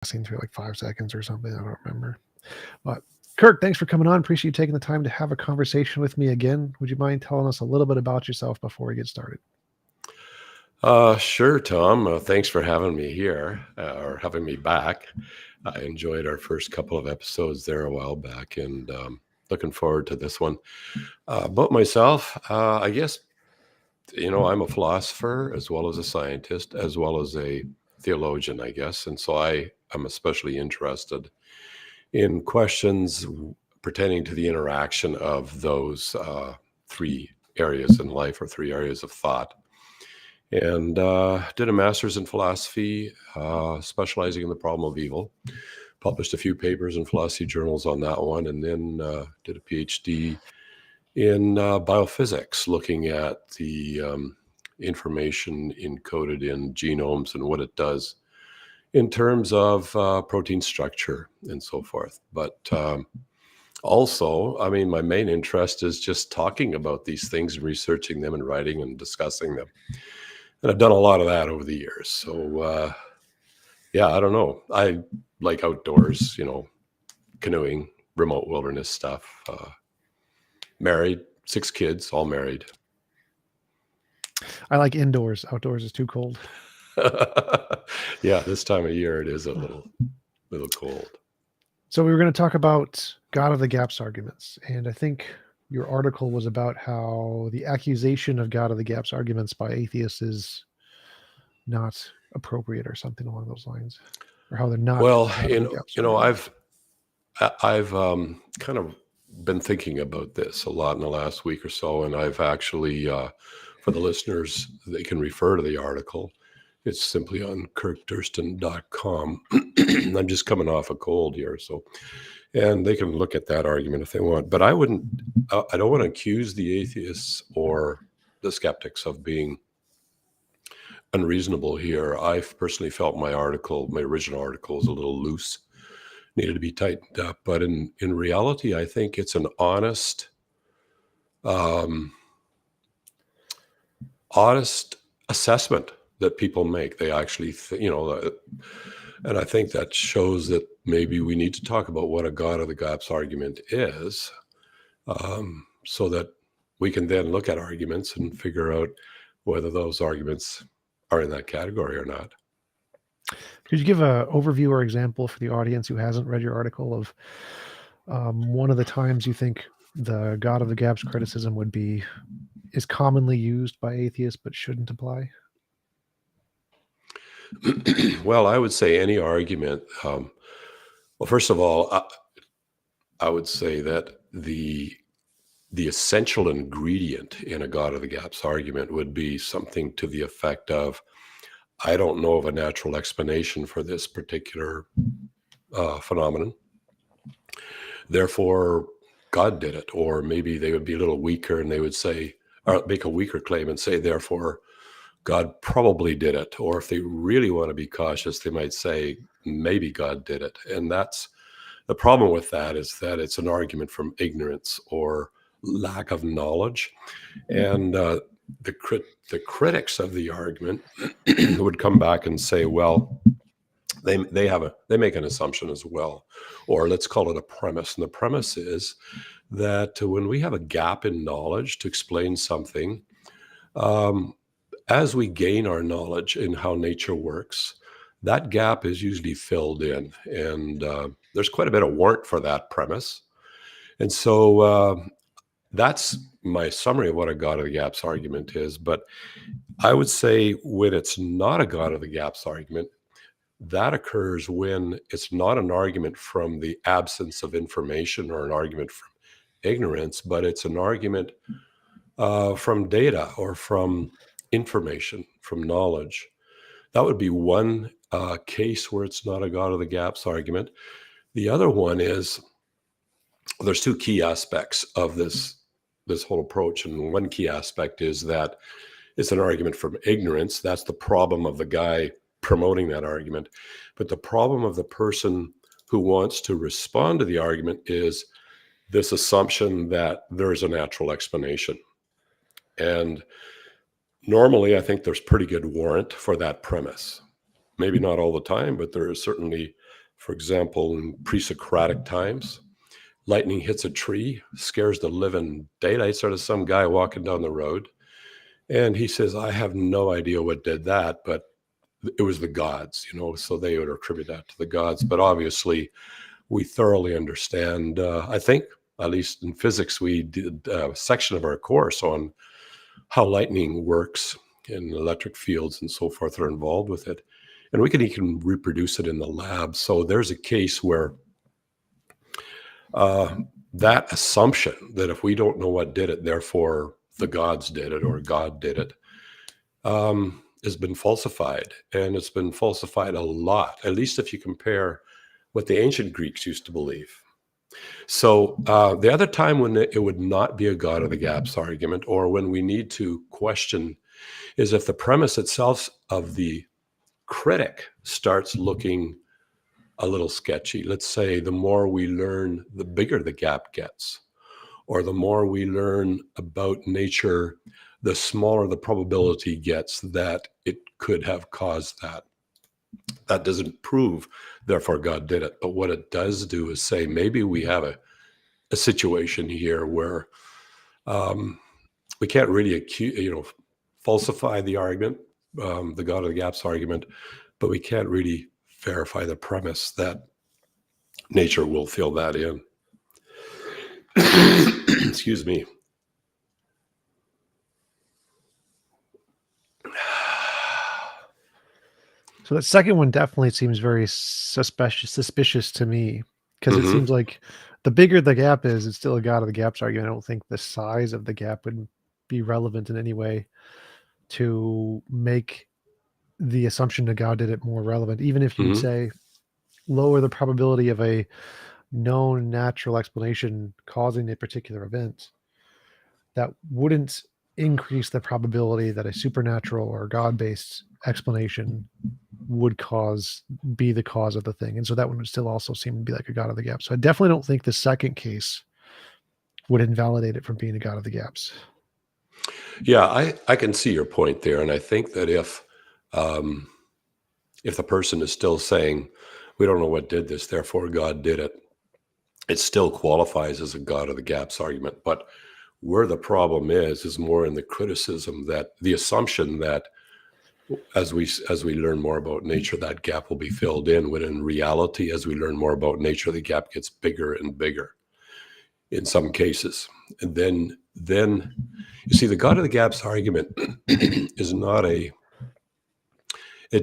passing through like 5 seconds or something. I don't remember. But Kirk, thanks for coming on. Appreciate you taking the time to have a conversation with me again. Would you mind telling us a little bit about yourself before we get started? Sure, Tom. Thanks for having me here or having me back. I enjoyed our first couple of episodes there a while back, and looking forward to this one. About myself, I guess, I'm a philosopher as well as a scientist, as well as a theologian, I guess. And so I'm especially interested in questions pertaining to the interaction of those three areas in life or three areas of thought. And did a master's in philosophy, specializing in the problem of evil. Published a few papers in philosophy journals on that one, and then did a PhD in biophysics, looking at the information encoded in genomes and what it does in terms of protein structure and so forth. But also, I mean, my main interest is just talking about these things and researching them and writing and discussing them. And I've done a lot of that over the years. So, yeah, I don't know. I like outdoors, canoeing, remote wilderness stuff. Married, 6 kids, all married. I like indoors. Outdoors is too cold. Yeah, this time of year it is a little cold. So we were going to talk about God of the Gaps arguments, and I think your article was about how the accusation of God of the Gaps arguments by atheists is not appropriate or something along those lines, or how they're not Well, God of the Gaps arguments. I've kind of been thinking about this a lot in the last week or so, and I've actually, for the listeners, they can refer to the article. It's simply on kirkdurston.com. I'm just coming off a cold here, and they can look at that argument if they want. But I don't want to accuse the atheists or the skeptics of being unreasonable here. I've personally felt my original article, is a little loose, needed to be tightened up. But in reality, I think it's an honest assessment that people make. They actually, and I think that shows that maybe we need to talk about what a God of the Gaps argument is, so that we can then look at arguments and figure out whether those arguments are in that category or not. Could you give an overview or example for the audience who hasn't read your article of one of the times you think the God of the Gaps criticism is commonly used by atheists but shouldn't apply? Well, I would say any argument. Well, first of all, I would say that the essential ingredient in a God of the Gaps argument would be something to the effect of, I don't know of a natural explanation for this particular phenomenon. Therefore, God did it. Or maybe they would be a little weaker and they would say, or make a weaker claim and say, therefore, God probably did it. Or if they really want to be cautious, they might say, maybe God did it. And that's the problem with that, is that it's an argument from ignorance or lack of knowledge. And the critics of the argument would come back and say, well, they make an assumption as well, or let's call it a premise. And the premise is that when we have a gap in knowledge to explain something, as we gain our knowledge in how nature works, that gap is usually filled in. And there's quite a bit of warrant for that premise. And so that's my summary of what a God of the Gaps argument is. But I would say when it's not a God of the Gaps argument, that occurs when it's not an argument from the absence of information or an argument from ignorance, but it's an argument from data or from information, from knowledge. That would be one case where it's not a God of the Gaps argument. The other one is, there's 2 key aspects of this whole approach. And one key aspect is that it's an argument from ignorance. That's the problem of the guy promoting that argument. But the problem of the person who wants to respond to the argument is this assumption that there's a natural explanation. And normally, I think there's pretty good warrant for that premise. Maybe not all the time, but there is certainly For example, in pre-Socratic times, lightning hits a tree, scares the living daylights out of some guy walking down the road. And he says, I have no idea what did that, but it was the gods, so they would attribute that to the gods. But obviously, we thoroughly understand, I think, at least in physics, we did a section of our course on how lightning works and electric fields and so forth are involved with it. And we can even reproduce it in the lab. So there's a case where that assumption that if we don't know what did it, therefore the gods did it or God did it, has been falsified. And it's been falsified a lot, at least if you compare what the ancient Greeks used to believe. So the other time when it would not be a God of the gaps argument, or when we need to question, is if the premise itself of the critic starts looking a little sketchy. Let's say the more we learn, the bigger the gap gets, or the more we learn about nature, the smaller the probability gets that it could have caused that. That doesn't prove, therefore, God did it. But what it does do is say maybe we have a situation here where we can't really falsify the argument, the God of the gaps argument, but we can't really verify the premise that nature will fill that in. Excuse me. So that second one definitely seems very suspicious to me, because it seems like the bigger the gap is, it's still a God of the gaps argument. I don't think the size of the gap would be relevant in any way to make the assumption that God did it more relevant. Even if you would say lower the probability of a known natural explanation causing a particular event, that wouldn't increase the probability that a supernatural or God-based explanation would be the cause of the thing. And so that one would still also seem to be like a God of the gaps. So I definitely don't think the second case would invalidate it from being a God of the gaps. Yeah, I can see your point there. And I think that if the person is still saying, we don't know what did this, therefore God did it, it still qualifies as a God of the gaps argument. But where the problem is more in the criticism, that the assumption that as we learn more about nature, that gap will be filled in, when in reality, as we learn more about nature, the gap gets bigger and bigger in some cases. And then you see, the God of the gaps argument is not it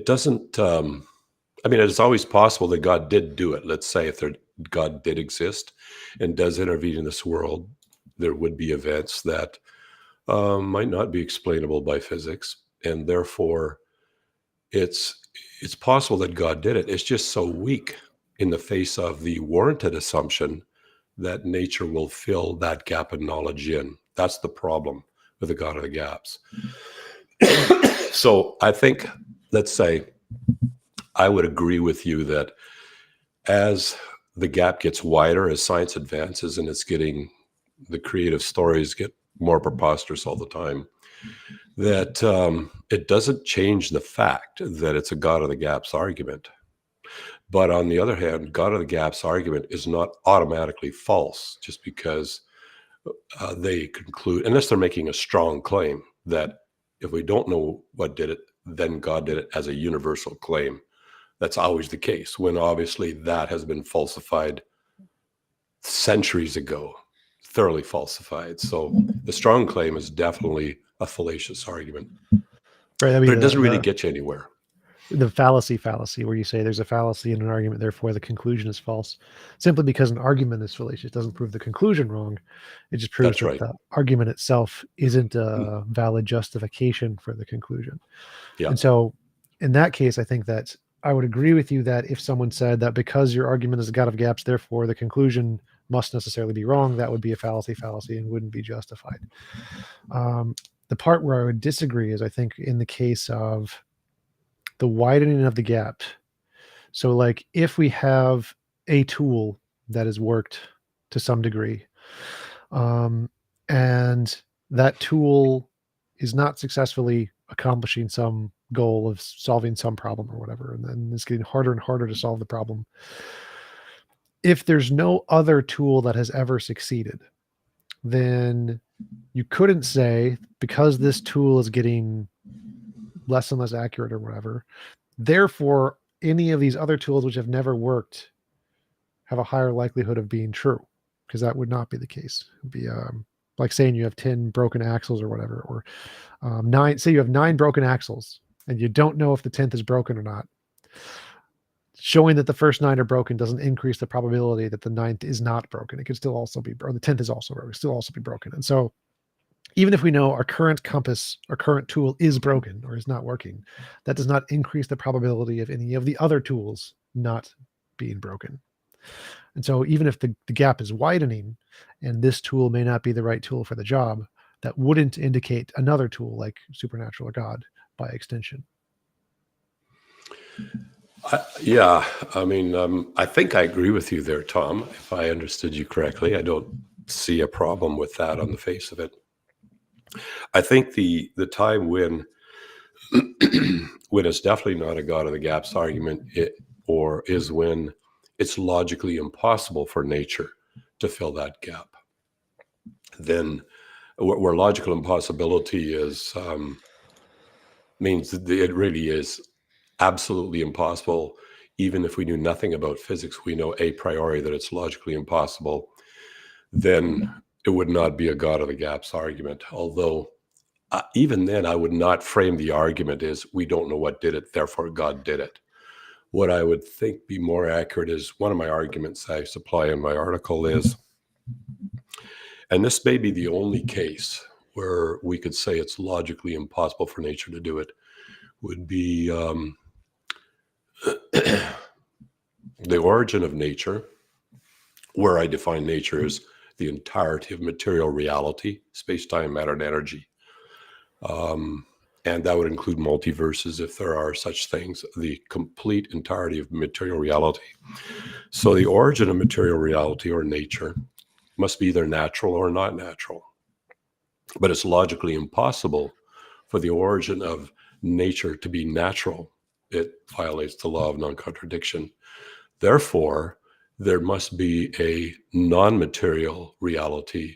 doesn't, it's always possible that God did do it. Let's say if God did exist and does intervene in this world, there would be events that might not be explainable by physics, and therefore it's possible that God did it. It's just so weak in the face of the warranted assumption that nature will fill that gap in knowledge in. That's the problem with the God of the gaps. So I think, let's say, I would agree with you that as the gap gets wider, as science advances, and the creative stories get more preposterous all the time, that it doesn't change the fact that it's a God of the gaps argument. But on the other hand, God of the gaps argument is not automatically false just because they conclude, unless they're making a strong claim that if we don't know what did it, then God did it, as a universal claim. That's always the case, when obviously that has been falsified centuries ago, thoroughly falsified. So the strong claim is definitely a fallacious argument. Right, but it doesn't really get you anywhere. The fallacy, where you say there's a fallacy in an argument, therefore the conclusion is false. Simply because an argument is fallacious doesn't prove the conclusion wrong. It just proves that the argument itself isn't a valid justification for the conclusion. Yeah. And so in that case, I think that I would agree with you that if someone said that because your argument is a God of gaps, therefore the conclusion must necessarily be wrong, that would be a fallacy and wouldn't be justified. The part where I would disagree is, I think, in the case of the widening of the gap. So like if we have a tool that has worked to some degree, and that tool is not successfully accomplishing some goal of solving some problem or whatever, and then it's getting harder and harder to solve the problem. If there's no other tool that has ever succeeded, then you couldn't say, because this tool is getting less and less accurate or whatever, therefore any of these other tools which have never worked have a higher likelihood of being true, because that would not be the case. It would be like saying you have 10 broken axles or whatever, or say you have 9 broken axles and you don't know if the 10th is broken or not. Showing that the first 9 are broken doesn't increase the probability that the 9th is not broken. It could still also be, or the 10th is also broken, still also be broken. And so even if we know our current compass, our current tool is broken or is not working, that does not increase the probability of any of the other tools not being broken. And so even if the gap is widening and this tool may not be the right tool for the job, that wouldn't indicate another tool like supernatural or God by extension. Yeah, I mean, I think I agree with you there, Tom. If I understood you correctly, I don't see a problem with that on the face of it. I think the time when when it's definitely not a God of the gaps argument, or is when it's logically impossible for nature to fill that gap. Then, where logical impossibility is means that it really is absolutely impossible. Even if we knew nothing about physics, we know a priori that it's logically impossible. Then it would not be a God of the gaps argument. Although even then, I would not frame the argument as we don't know what did it, therefore God did it. What I would think be more accurate is one of my arguments I supply in my article is, and this may be the only case where we could say it's logically impossible for nature to do it, would be the origin of nature, where I define nature as the entirety of material reality, space-time, matter, and energy. And that would include multiverses if there are such things, the complete entirety of material reality. So the origin of material reality or nature must be either natural or not natural. But it's logically impossible for the origin of nature to be natural. It violates the law of non-contradiction. Therefore, there must be a non-material reality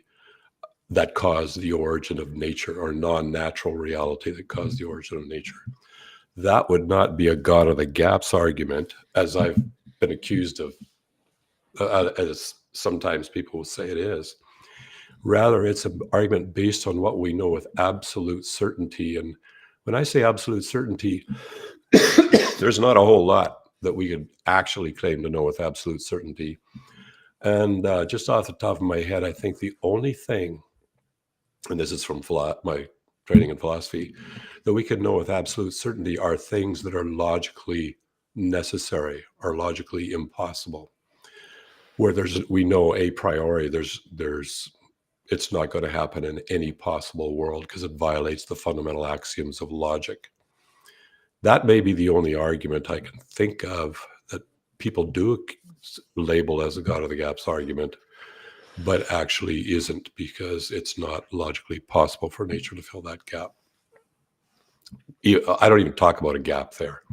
that caused the origin of nature, or non-natural reality that caused the origin of nature. That would not be a God of the gaps argument, as I've been accused of, as sometimes people will say it is. Rather, it's an argument based on what we know with absolute certainty. And when I say absolute certainty, there's not a whole lot that we could actually claim to know with absolute certainty. And just off the top of my head, I think the only thing, and this is from my training in philosophy, that we can know with absolute certainty are things that are logically necessary or logically impossible. Where we know a priori it's not going to happen in any possible world because it violates the fundamental axioms of logic. That may be the only argument I can think of that people do label as a God of the gaps argument, but actually isn't, because it's not logically possible for nature to fill that gap. I don't even talk about a gap there.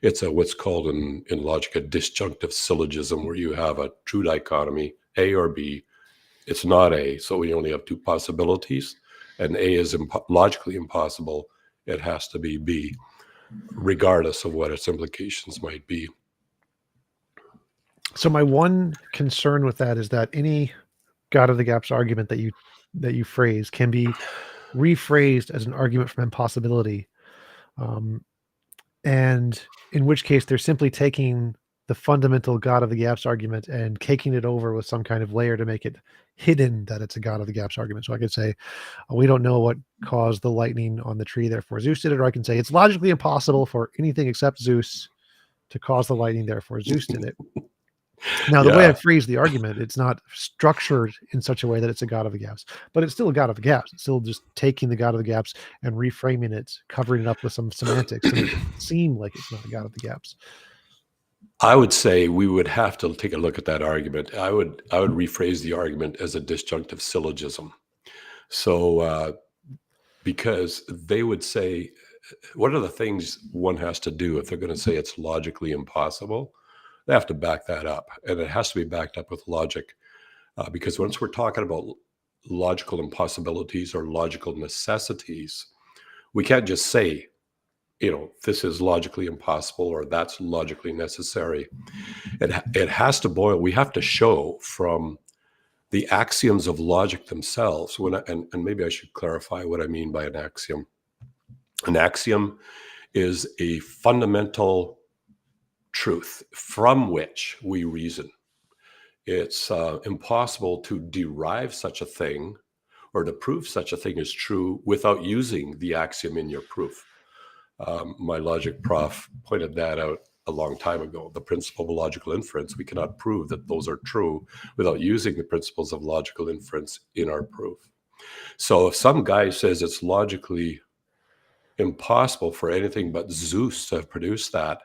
It's what's called in logic a disjunctive syllogism, where you have a true dichotomy, A or B. It's not A, so we only have two possibilities, and A is logically impossible. It has to be B, regardless of what its implications might be. So my one concern with that is that any God of the gaps argument that you phrase can be rephrased as an argument from impossibility, and in which case they're simply taking the fundamental God of the gaps argument and caking it over with some kind of layer to make it hidden that it's a God of the gaps argument. So I could say, we don't know what caused the lightning on the tree, therefore Zeus did it. Or I can say it's logically impossible for anything except Zeus to cause the lightning, therefore Zeus did it. Now, the way I phrase the argument, it's not structured in such a way that it's a God of the gaps, but it's still a God of the gaps. It's still just taking the God of the gaps and reframing it, covering it up with some semantics to make it seem like it's not a God of the gaps. I would say we would have to take a look at that argument. I would rephrase the argument as a disjunctive syllogism. So, because they would say, what are the things one has to do if they're going to say it's logically impossible? They have to back that up, and it has to be backed up with logic, because once we're talking about logical impossibilities or logical necessities, we can't just say, this is logically impossible or that's logically necessary. It has to boil. We have to show from the axioms of logic themselves. And maybe I should clarify what I mean by an axiom. An axiom is a fundamental truth from which we reason. It's impossible to derive such a thing or to prove such a thing is true without using the axiom in your proof. My logic prof pointed that out a long time ago. The principle of logical inference, we cannot prove that those are true without using the principles of logical inference in our proof. So if some guy says it's logically impossible for anything but Zeus to have produced that,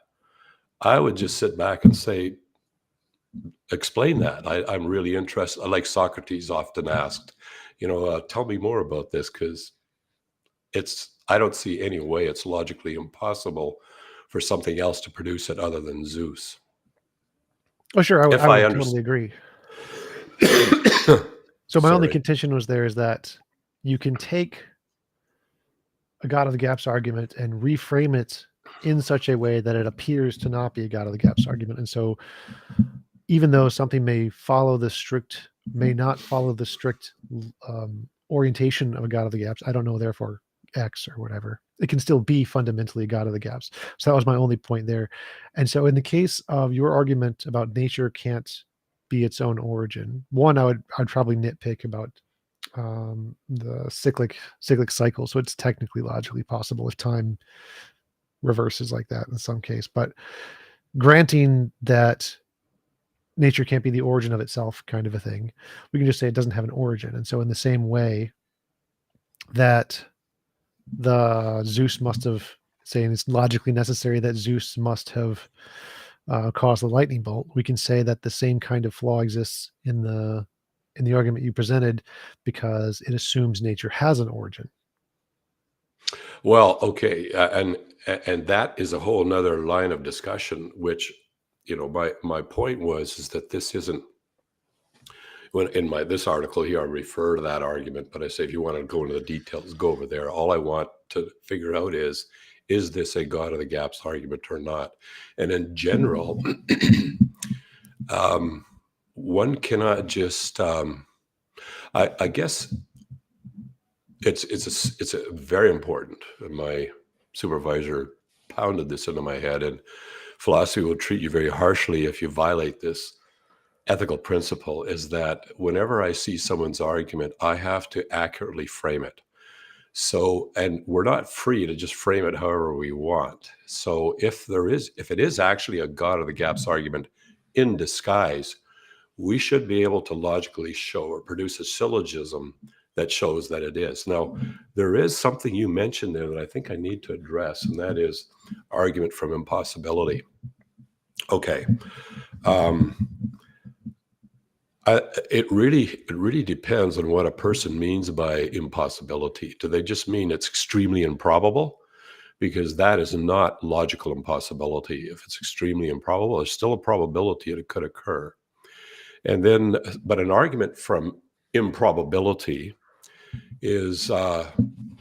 I would just sit back and say, explain that. I'm really interested. Like Socrates often asked, tell me more about this, because I don't see any way it's logically impossible for something else to produce it other than Zeus. Oh, sure. I If I would totally agree. So my Sorry. only contention was is that you can take a God of the gaps argument and reframe it in such a way that it appears to not be a God of the gaps argument. And so even though something may not follow the strict orientation of a God of the gaps, I don't know, therefore X or whatever, it can still be fundamentally a God of the gaps. So that was my only point there. And so in the case of your argument about nature can't be its own origin, one, I'd probably nitpick about the cyclic cycle. So it's technically logically possible if time reverses like that in some case. But granting that nature can't be the origin of itself, kind of a thing, we can just say it doesn't have an origin. And so in the same way that the Zeus must have, saying it's logically necessary that Zeus must have caused the lightning bolt, we can say that the same kind of flaw exists in the argument you presented, because it assumes nature has an origin. Well, okay, and that is a whole nother line of discussion, which, my point is that this isn't, when in this article here, I refer to that argument, but I say, if you want to go into the details, go over there. All I want to figure out is this a God of the gaps argument or not? And in general, one cannot just, I guess it's a very important. My supervisor pounded this into my head, and philosophy will treat you very harshly if you violate this ethical principle, is that whenever I see someone's argument, I have to accurately frame it. So, and we're not free to just frame it however we want. So if it is actually a God of the gaps argument in disguise, we should be able to logically show or produce a syllogism that shows that it is. Now, there is something you mentioned there that I think I need to address, and that is argument from impossibility. Okay. It really depends on what a person means by impossibility. Do they just mean it's extremely improbable? Because that is not logical impossibility. If it's extremely improbable, there's still a probability it could occur. And then, but an argument from improbability is,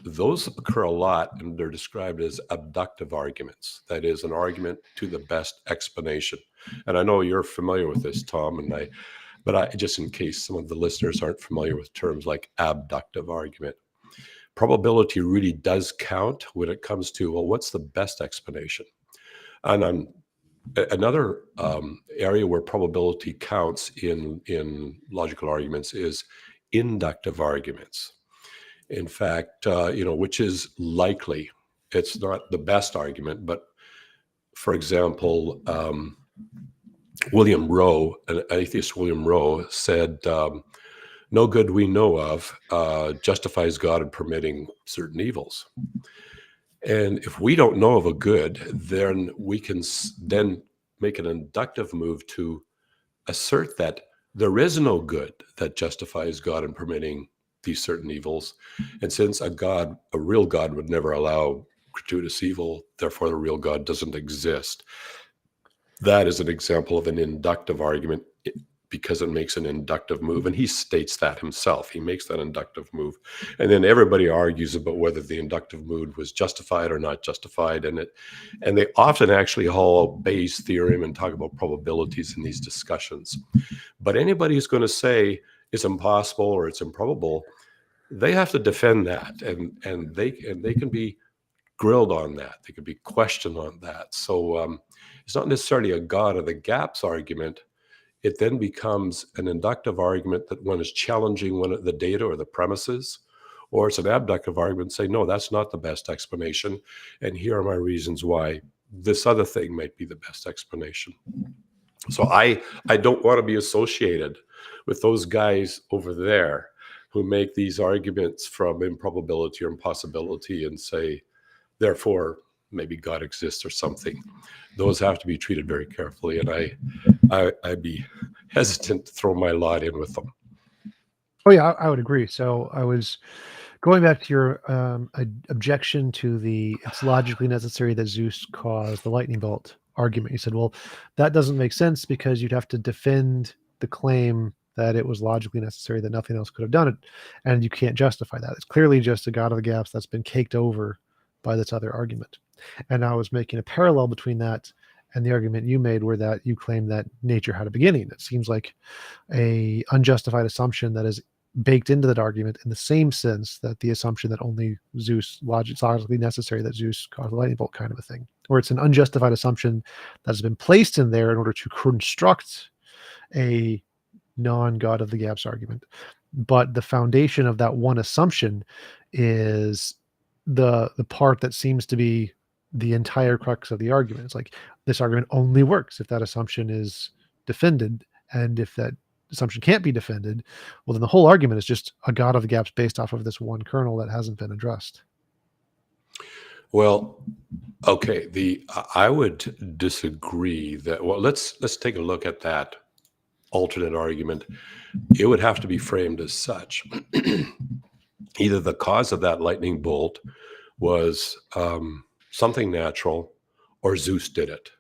those occur a lot, and they're described as abductive arguments. That is, an argument to the best explanation. And I know you're familiar with this, Tom, but just in case some of the listeners aren't familiar with terms like abductive argument, probability really does count when it comes to, well, what's the best explanation? And another area where probability counts in logical arguments is inductive arguments. In fact, which is likely. It's not the best argument, but for example, William Rowe, an atheist William Rowe, said, no good we know of justifies God in permitting certain evils. And if we don't know of a good, then we can then make an inductive move to assert that there is no good that justifies God in permitting these certain evils. And since a real God would never allow gratuitous evil, therefore the real God doesn't exist. That is an example of an inductive argument because it makes an inductive move. And he states that himself. He makes that inductive move. And then everybody argues about whether the inductive move was justified or not justified. And they often actually haul Bayes' theorem and talk about probabilities in these discussions. But anybody who's going to say it's impossible or it's improbable, they have to defend that. And they can be grilled on that. They could be questioned on that. So it's not necessarily a God of the gaps argument. It then becomes an inductive argument that one is challenging one of the data or the premises, or it's an abductive argument, say, no, that's not the best explanation. And here are my reasons why this other thing might be the best explanation. So I don't want to be associated with those guys over there who make these arguments from improbability or impossibility and say, therefore, maybe God exists or something. Those have to be treated very carefully, and I'd be hesitant to throw my lot in with them. Oh yeah, I would agree. So I was going back to your objection to the "it's logically necessary that Zeus caused the lightning bolt" argument. You said, well, that doesn't make sense because you'd have to defend the claim that it was logically necessary that nothing else could have done it, and you can't justify that. It's clearly just a God of the gaps that's been caked over by this other argument. And I was making a parallel between that and the argument you made, where that you claim that nature had a beginning. It seems like a unjustified assumption that is baked into that argument, in the same sense that the assumption that only Zeus logically necessary that Zeus caused the lightning bolt kind of a thing, where it's an unjustified assumption that has been placed in there in order to construct a non-God of the gaps argument. But the foundation of that one assumption is the part that seems to be the entire crux of the argument. It's like, this argument only works if that assumption is defended, and if that assumption can't be defended, well, then the whole argument is just a God of the gaps based off of this one kernel that hasn't been addressed. Well, okay, I would disagree that. Well, let's take a look at that alternate argument. It would have to be framed as such. Either the cause of that lightning bolt was something natural, or Zeus did it.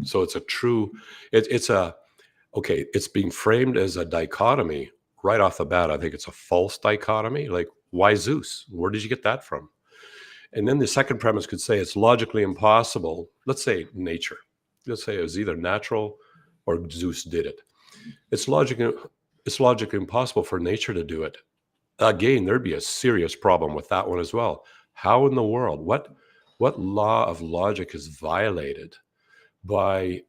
So it's a true, it's being framed as a dichotomy right off the bat. I think it's a false dichotomy. Like, why Zeus? Where did you get that from? And then the second premise could say it's logically impossible. Let's say nature. Let's say it was either natural or Zeus did it. It's logically impossible for nature to do it. Again, there'd be a serious problem with that one as well. How in the world? What law of logic is violated by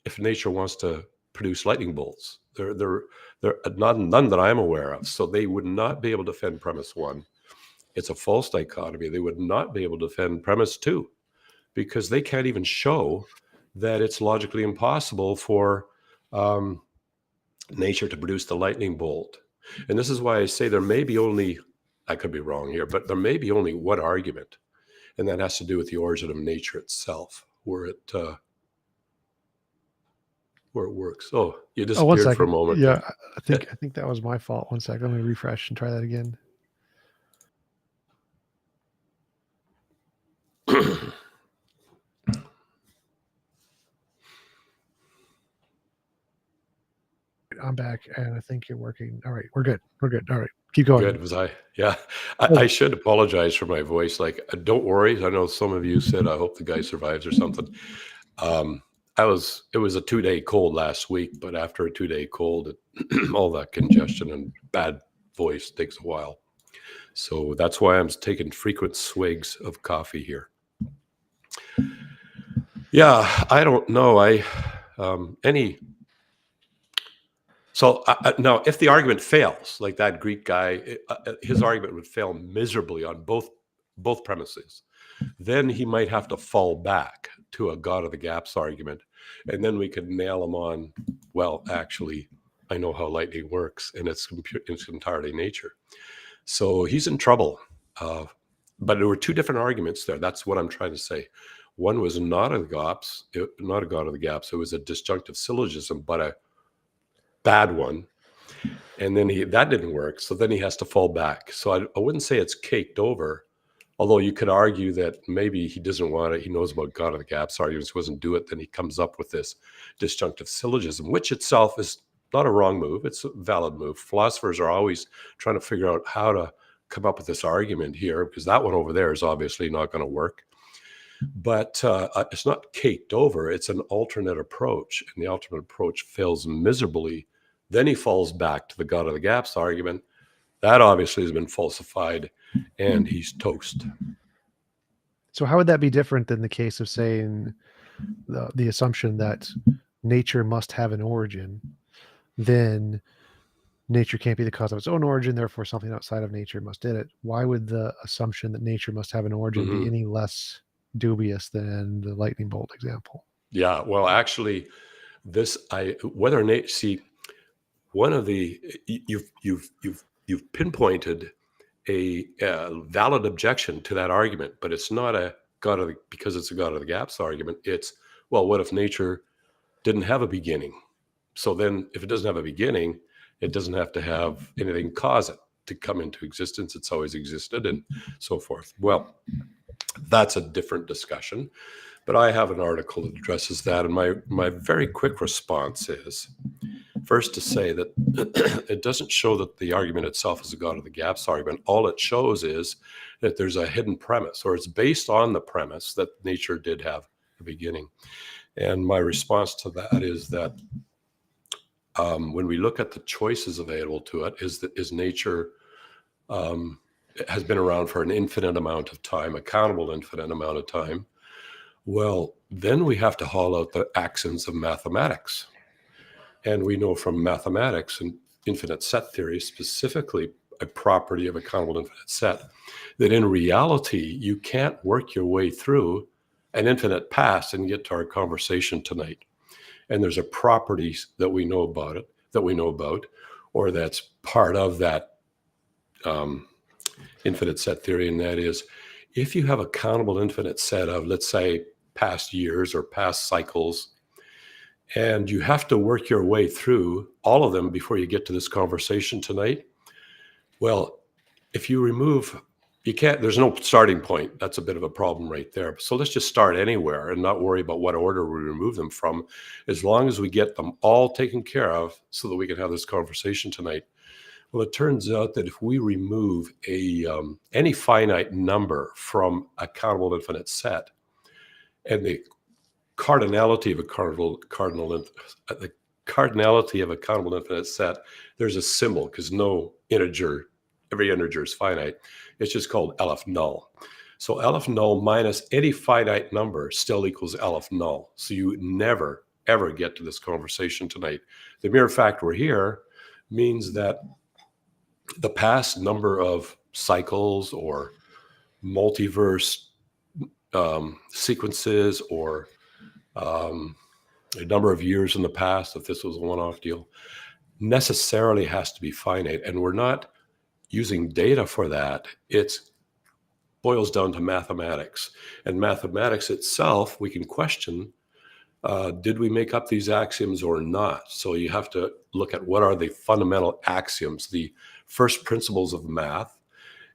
if nature wants to produce lightning bolts? There none that I'm aware of. So they would not be able to defend premise one. It's a false dichotomy. They would not be able to defend premise two, because they can't even show that it's logically impossible for nature to produce the lightning bolt. And this is why I say there may be only, I could be wrong here, but there may be only one argument, and that has to do with the origin of nature itself, where it works. Oh, you disappeared for a moment. Yeah, I think that was my fault. 1 second. Let me refresh and try that again. I'm back, and I think you're working. All right, we're good. All right, keep going. Good. Was I? Yeah. I should apologize for my voice. Like, don't worry. I know some of you said, I hope the guy survives or something. It was a 2-day cold last week, but after a 2-day cold, all that congestion and bad voice takes a while. So that's why I'm taking frequent swigs of coffee here. Yeah, I don't know. So now, if the argument fails, like that Greek guy, his argument would fail miserably on both premises. Then he might have to fall back to a God of the gaps argument, and then we could nail him on, well, actually, I know how lightning works, and it's entirely nature. So he's in trouble. But there were two different arguments there. That's what I'm trying to say. One was not a God of the gaps. It was a disjunctive syllogism, but a bad one. And then that didn't work. So then he has to fall back. So I wouldn't say it's caked over, Although you could argue that maybe he doesn't want it. He knows about God of the gaps arguments, doesn't do it. Then he comes up with this disjunctive syllogism, which itself is not a wrong move. It's a valid move. Philosophers are always trying to figure out how to come up with this argument here, because that one over there is obviously not going to work. But it's not caked over. It's an alternate approach, and the alternate approach fails miserably. Then he falls back to the God of the gaps argument. That obviously has been falsified, and he's toast. So how would that be different than the case of saying the assumption that nature must have an origin? Then nature can't be the cause of its own origin, therefore something outside of nature must did it. Why would the assumption that nature must have an origin be any less dubious than the lightning bolt example? Yeah, well, actually, whether nature, see, one of the you've pinpointed a valid objection to that argument, but it's not because it's a God of the gaps argument. It's, well, what if nature didn't have a beginning? So then if it doesn't have a beginning, it doesn't have to have anything cause it to come into existence. It's always existed and so forth. Well, that's a different discussion, but I have an article that addresses that. And my very quick response is, first, to say that it doesn't show that the argument itself is a God of the gaps argument. All it shows is that there's a hidden premise, or it's based on the premise that nature did have a beginning. And my response to that is that when we look at the choices available to it, is nature has been around for an infinite amount of time, a countable infinite amount of time. Well, then we have to haul out the axioms of mathematics. And we know from mathematics and infinite set theory, specifically a property of a countable infinite set, that in reality, you can't work your way through an infinite past and get to our conversation tonight. And there's a property that we know about, or that's part of that infinite set theory. And that is, if you have a countable infinite set of, let's say, past years or past cycles, and you have to work your way through all of them before you get to this conversation tonight, well, if you remove, you can't, there's no starting point. That's a bit of a problem right there. So let's just start anywhere and not worry about what order we remove them from, as long as we get them all taken care of so that we can have this conversation tonight. Well, it turns out that if we remove any finite number from a countable infinite set, and the cardinality of a countable infinite set, there's a symbol, because every integer is finite. It's just called LF null. So LF null minus any finite number still equals LF null. So you never, ever get to this conversation tonight. The mere fact we're here means that the past number of cycles or multiverse sequences, or a number of years in the past, if this was a one-off deal, necessarily has to be finite. And we're not using data for that. It boils down to mathematics. And mathematics itself, we can question, did we make up these axioms or not? So you have to look at what are the fundamental axioms, the first principles of math.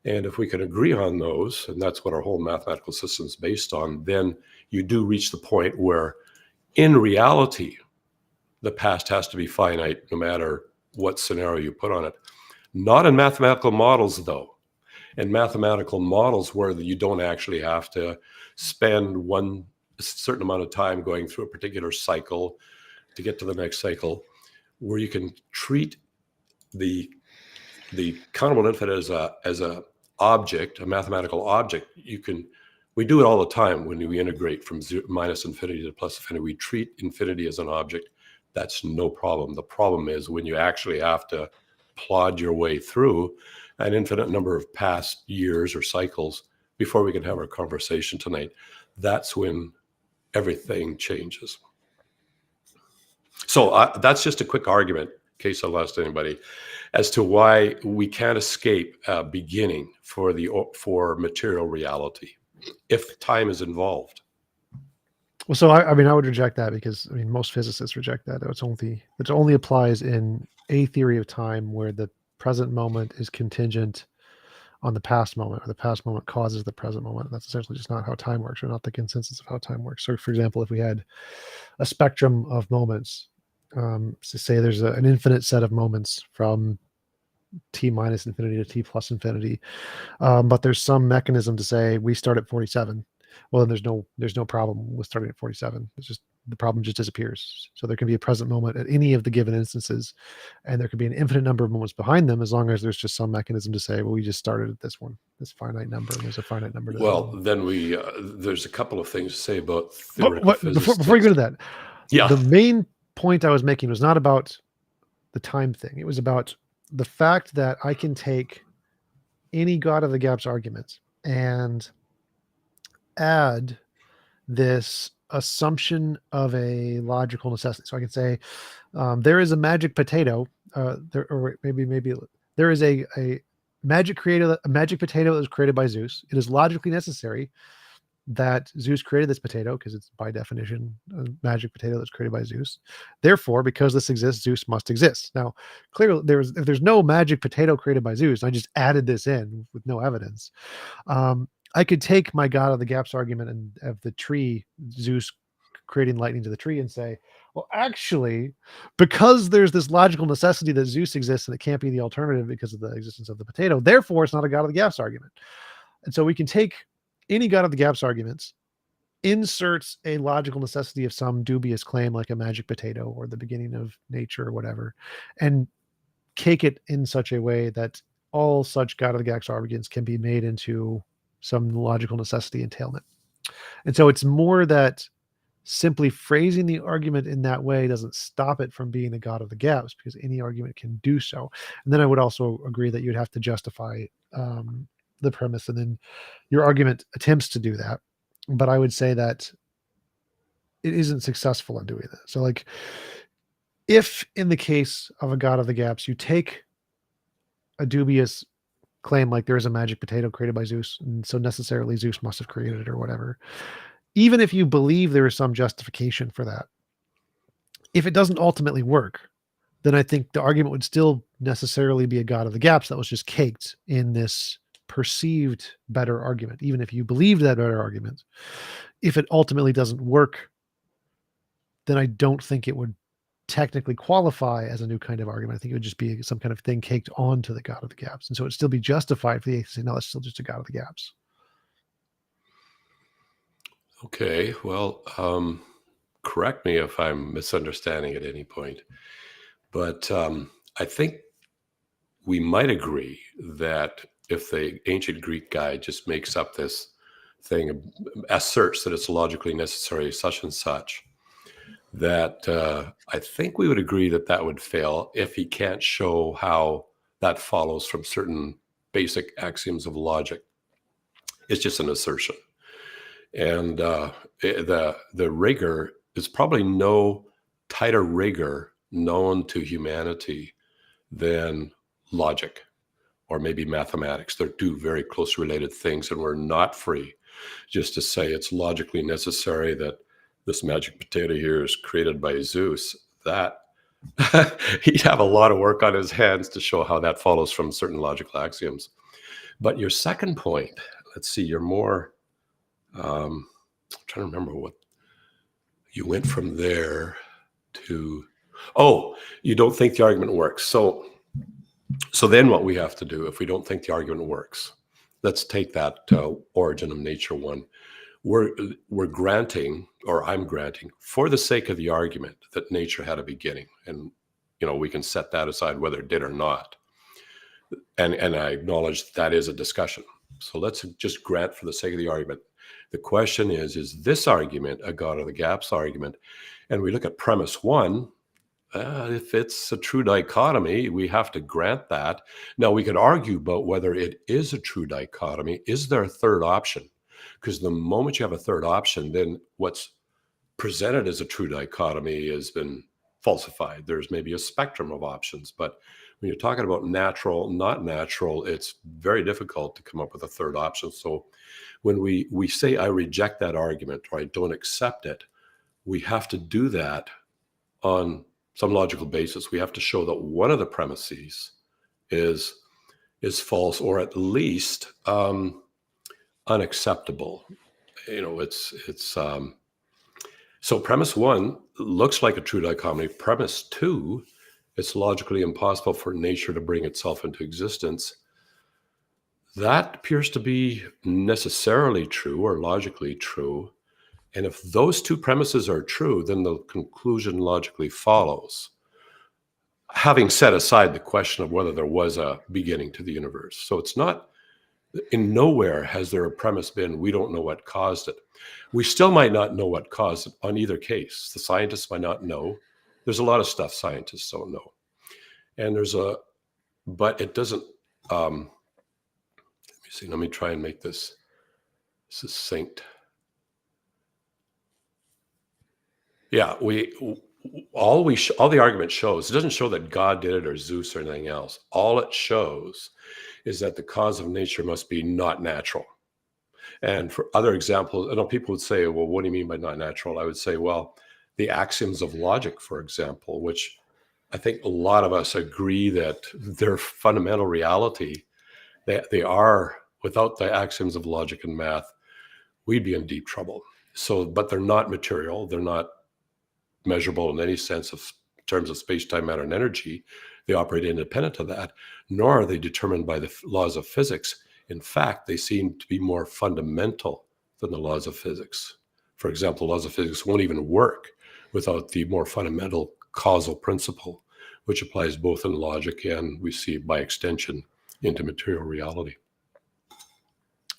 And if we can agree on those, and that's what our whole mathematical system is based on, then you do reach the point where, in reality, the past has to be finite no matter what scenario you put on it. Not in mathematical models, though. In mathematical models where you don't actually have to spend a certain amount of time going through a particular cycle to get to the next cycle, where you can treat the countable infinite as a object, a mathematical object. We do it all the time when we integrate from minus infinity to plus infinity. We treat infinity as an object. That's no problem. The problem is when you actually have to plod your way through an infinite number of past years or cycles before we can have our conversation tonight. That's when everything changes. So that's just a quick argument, in case I lost anybody, as to why we can't escape beginning for material reality if time is involved. Well, so I would reject that, because most physicists reject that. It only applies in a theory of time where the present moment is contingent on the past moment, or the past moment causes the present moment. That's essentially just not how time works, or not the consensus of how time works. So, for example, if we had a spectrum of moments, so say there's an infinite set of moments from t minus infinity to t plus infinity, but there's some mechanism to say we start at 47. Well, then there's no problem with starting at 47. It's just the problem just disappears. So there can be a present moment at any of the given instances, and there could be an infinite number of moments behind them, as long as there's just some mechanism to say, well, we just started at this one, this finite number, and there's a finite number to Well, then there's a couple of things to say about theoretical but physics. before you go to that, Yeah. the main point I was making was not about the time thing. It was about the fact that I can take any God of the gaps argument and add this assumption of a logical necessity. So I can say there is a magic potato, or maybe there is a magic potato that was created by Zeus. It is logically necessary that Zeus created this potato, because it's by definition a magic potato that's created by Zeus. Therefore, because this exists, Zeus must exist. Now, clearly, if there's no magic potato created by Zeus, I just added this in with no evidence. I could take my God of the gaps argument and of the tree, Zeus creating lightning to the tree, and say, well, actually, because there's this logical necessity that Zeus exists and it can't be the alternative because of the existence of the potato, therefore it's not a God of the gaps argument. And so we can take any God of the gaps arguments, inserts a logical necessity of some dubious claim like a magic potato or the beginning of nature or whatever, and cake it in such a way that all such God of the gaps arguments can be made into some logical necessity entailment. And so it's more that simply phrasing the argument in that way doesn't stop it from being a God of the gaps, because any argument can do so. And then I would also agree that you'd have to justify the premise, and then your argument attempts to do that, but I would say that it isn't successful in doing that. So, like, if in the case of a God of the gaps, you take a dubious claim like there is a magic potato created by Zeus, and so necessarily Zeus must have created it or whatever, even if you believe there is some justification for that, if it doesn't ultimately work, then I think the argument would still necessarily be a God of the gaps that was just caked in this perceived better argument. Even if you believed that better argument, if it ultimately doesn't work, then I don't think it would technically qualify as a new kind of argument. I think it would just be some kind of thing caked onto the God of the gaps. And so it'd still be justified for the atheist to say, no, it's still just a God of the gaps. Okay, well, correct me if I'm misunderstanding at any point, but I think we might agree that if the ancient Greek guy just makes up this thing, asserts that it's logically necessary, such and such, that I think we would agree that that would fail if he can't show how that follows from certain basic axioms of logic. It's just an assertion. And the rigor is probably no tighter rigor known to humanity than logic or maybe mathematics. They're two very close related things, and we're not free just to say it's logically necessary that this magic potato here is created by Zeus. That he'd have a lot of work on his hands to show how that follows from certain logical axioms. But your second point, let's see, you're more, I'm trying to remember what you went from there to, you don't think the argument works. So then what we have to do, if we don't think the argument works, let's take that origin of nature one. We're granting, or I'm granting, for the sake of the argument, that nature had a beginning, and we can set that aside whether it did or not. And I acknowledge that is a discussion. So let's just grant for the sake of the argument. The question is this argument a God of the gaps argument? And we look at premise one. If it's a true dichotomy, we have to grant that. Now, we could argue about whether it is a true dichotomy. Is there a third option? Because the moment you have a third option, then what's presented as a true dichotomy has been falsified. There's maybe a spectrum of options, but when you're talking about natural, not natural, it's very difficult to come up with a third option. So when we say I reject that argument or I don't accept it, we have to do that on some logical basis. We have to show that one of the premises is is false, or at least unacceptable. So premise one looks like a true dichotomy. Premise two, it's logically impossible for nature to bring itself into existence. That appears to be necessarily true or logically true. And if those two premises are true, then the conclusion logically follows, having set aside the question of whether there was a beginning to the universe. So it's not, in nowhere has there a premise been, we don't know what caused it. We still might not know what caused it on either case. The scientists might not know. There's a lot of stuff scientists don't know. And but it doesn't, let me see, let me try and make this succinct. Yeah, all the argument shows, it doesn't show that God did it or Zeus or anything else. All it shows is that the cause of nature must be not natural. And for other examples, I know people would say, well, what do you mean by not natural? I would say, well, the axioms of logic, for example, which I think a lot of us agree that they're fundamental reality. They are, without the axioms of logic and math, we'd be in deep trouble. So, but they're not material. They're not measurable in any sense of terms of space, time, matter, and energy. They operate independent of that, nor are they determined by the laws of physics. In fact, they seem to be more fundamental than the laws of physics. For example, laws of physics won't even work without the more fundamental causal principle, which applies both in logic and, we see by extension, into material reality.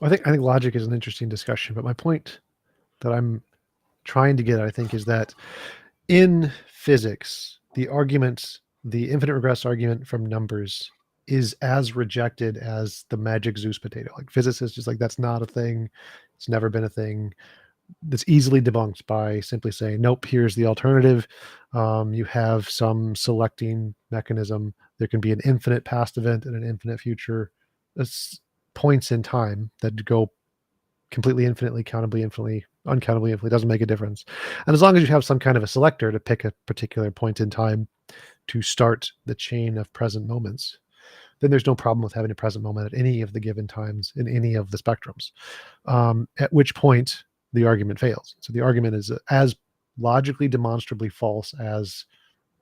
I think logic is an interesting discussion, but my point that I'm trying to get at, I think, is that in physics, the infinite regress argument from numbers is as rejected as the magic Zeus potato. Like physicists just like, that's not a thing. It's never been a thing. That's easily debunked by simply saying, nope, here's the alternative. You have some selecting mechanism. There can be an infinite past event and an infinite future. That's points in time that go completely infinitely, countably infinitely, uncountably infinitely, doesn't make a difference. And as long as you have some kind of a selector to pick a particular point in time to start the chain of present moments, then there's no problem with having a present moment at any of the given times in any of the spectrums, at which point the argument fails. So the argument is as logically demonstrably false as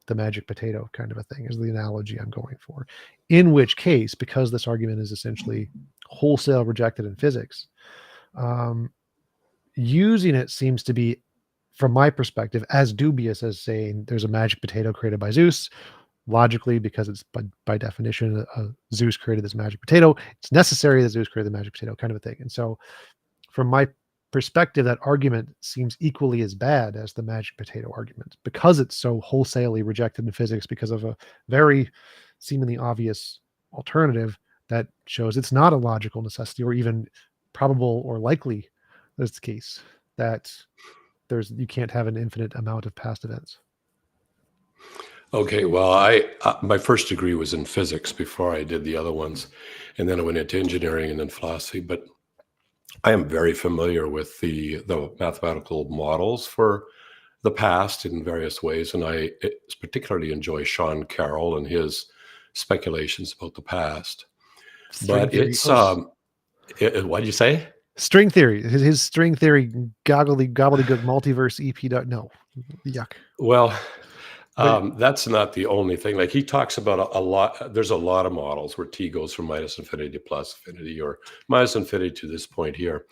the magic potato kind of a thing, is the analogy I'm going for. In which case, because this argument is essentially wholesale rejected in physics, using it seems to be, from my perspective, as dubious as saying there's a magic potato created by Zeus. Logically, because it's by definition, Zeus created this magic potato, it's necessary that Zeus created the magic potato, kind of a thing. And so from my perspective, that argument seems equally as bad as the magic potato argument, because it's so wholesalely rejected in physics because of a very seemingly obvious alternative that shows it's not a logical necessity or even probable or likely that's the case, that you can't have an infinite amount of past events. Okay, well, my first degree was in physics before I did the other ones, and then I went into engineering and then philosophy. But I am very familiar with the mathematical models for the past in various ways, and I particularly enjoy Sean Carroll and his speculations about the past. But it's what'd you say? String theory. His string theory gobbledygook multiverse EP. No, yuck. Well. That's not the only thing. Like he talks about a lot. There's a lot of models where t goes from minus infinity to plus infinity, or minus infinity to this point here.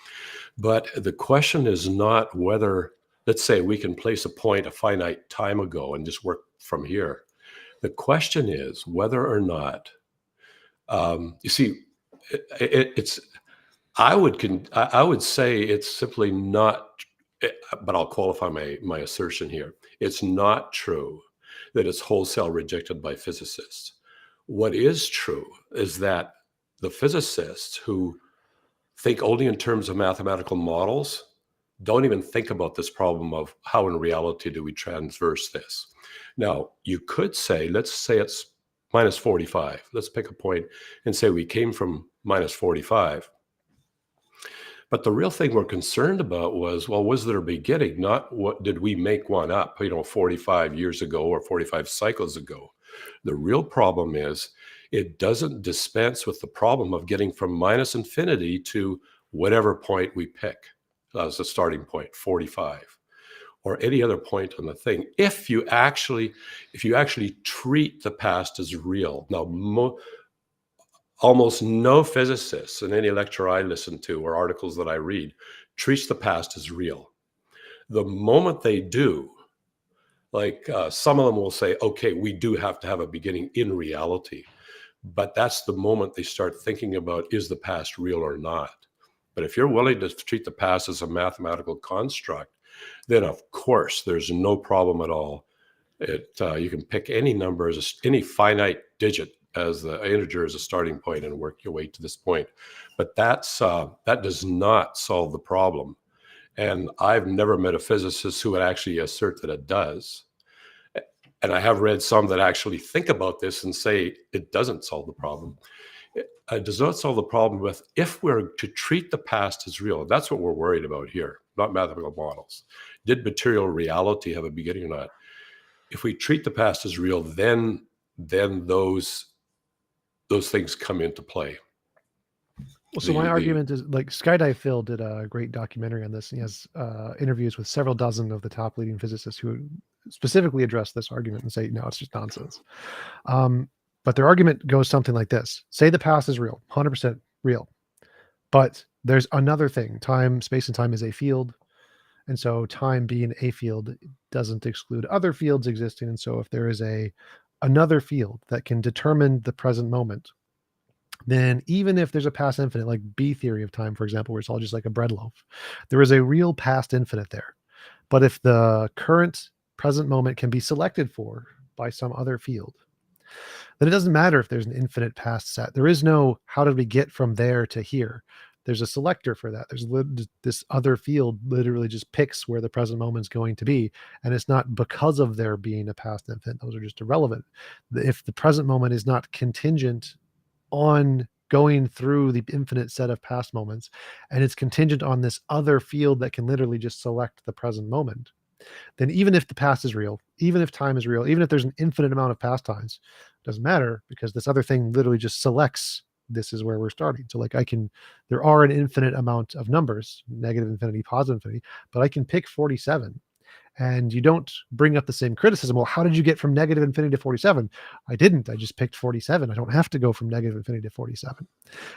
But the question is not whether, let's say, we can place a point a finite time ago and just work from here. The question is whether or not, you see, I would say it's simply not, but I'll qualify my assertion here. It's not true that it's wholesale rejected by physicists. What is true is that the physicists who think only in terms of mathematical models don't even think about this problem of how in reality do we transverse this. Now, you could say, let's say it's minus 45. Let's pick a point and say we came from minus 45. But the real thing we're concerned about was, well, was there a beginning? Not what did we make one up, 45 years ago or 45 cycles ago. The real problem is it doesn't dispense with the problem of getting from minus infinity to whatever point we pick as a starting point, 45, or any other point on the thing. If you actually treat the past as real. Now, almost no physicists in any lecture I listen to or articles that I read treats the past as real. The moment they do, like some of them will say, okay, we do have to have a beginning in reality. But that's the moment they start thinking about, is the past real or not? But if you're willing to treat the past as a mathematical construct, then of course there's no problem at all. You can pick any number as any finite digit as the integer as a starting point and work your way to this point. But that does not solve the problem. And I've never met a physicist who would actually assert that it does. And I have read some that actually think about this and say it doesn't solve the problem. It does not solve the problem with, if we're to treat the past as real. That's what we're worried about here, not mathematical models. Did material reality have a beginning or not? If we treat the past as real, then those things come into play. Well, so my argument is, like, Skydive Phil did a great documentary on this. And he has interviews with several dozen of the top leading physicists who specifically address this argument and say, no, it's just nonsense. But their argument goes something like this. Say the past is real, 100% real. But there's another thing. Time, space and time is a field. And so time being a field doesn't exclude other fields existing. And so if there is another field that can determine the present moment, then even if there's a past infinite, like B theory of time, for example, where it's all just like a bread loaf, there is a real past infinite there. But if the current present moment can be selected for by some other field, then it doesn't matter if there's an infinite past set. There is no, how did we get from there to here? There's a selector for that. There's this other field literally just picks where the present moment is going to be. And it's not because of there being a past infinite. Those are just irrelevant. If the present moment is not contingent on going through the infinite set of past moments, and it's contingent on this other field that can literally just select the present moment, then even if the past is real, even if time is real, even if there's an infinite amount of past times, it doesn't matter, because this other thing literally just selects this is where we're starting. So like there are an infinite amount of numbers, negative infinity, positive infinity, but I can pick 47. And you don't bring up the same criticism. Well, how did you get from negative infinity to 47? I didn't. I just picked 47. I don't have to go from negative infinity to 47.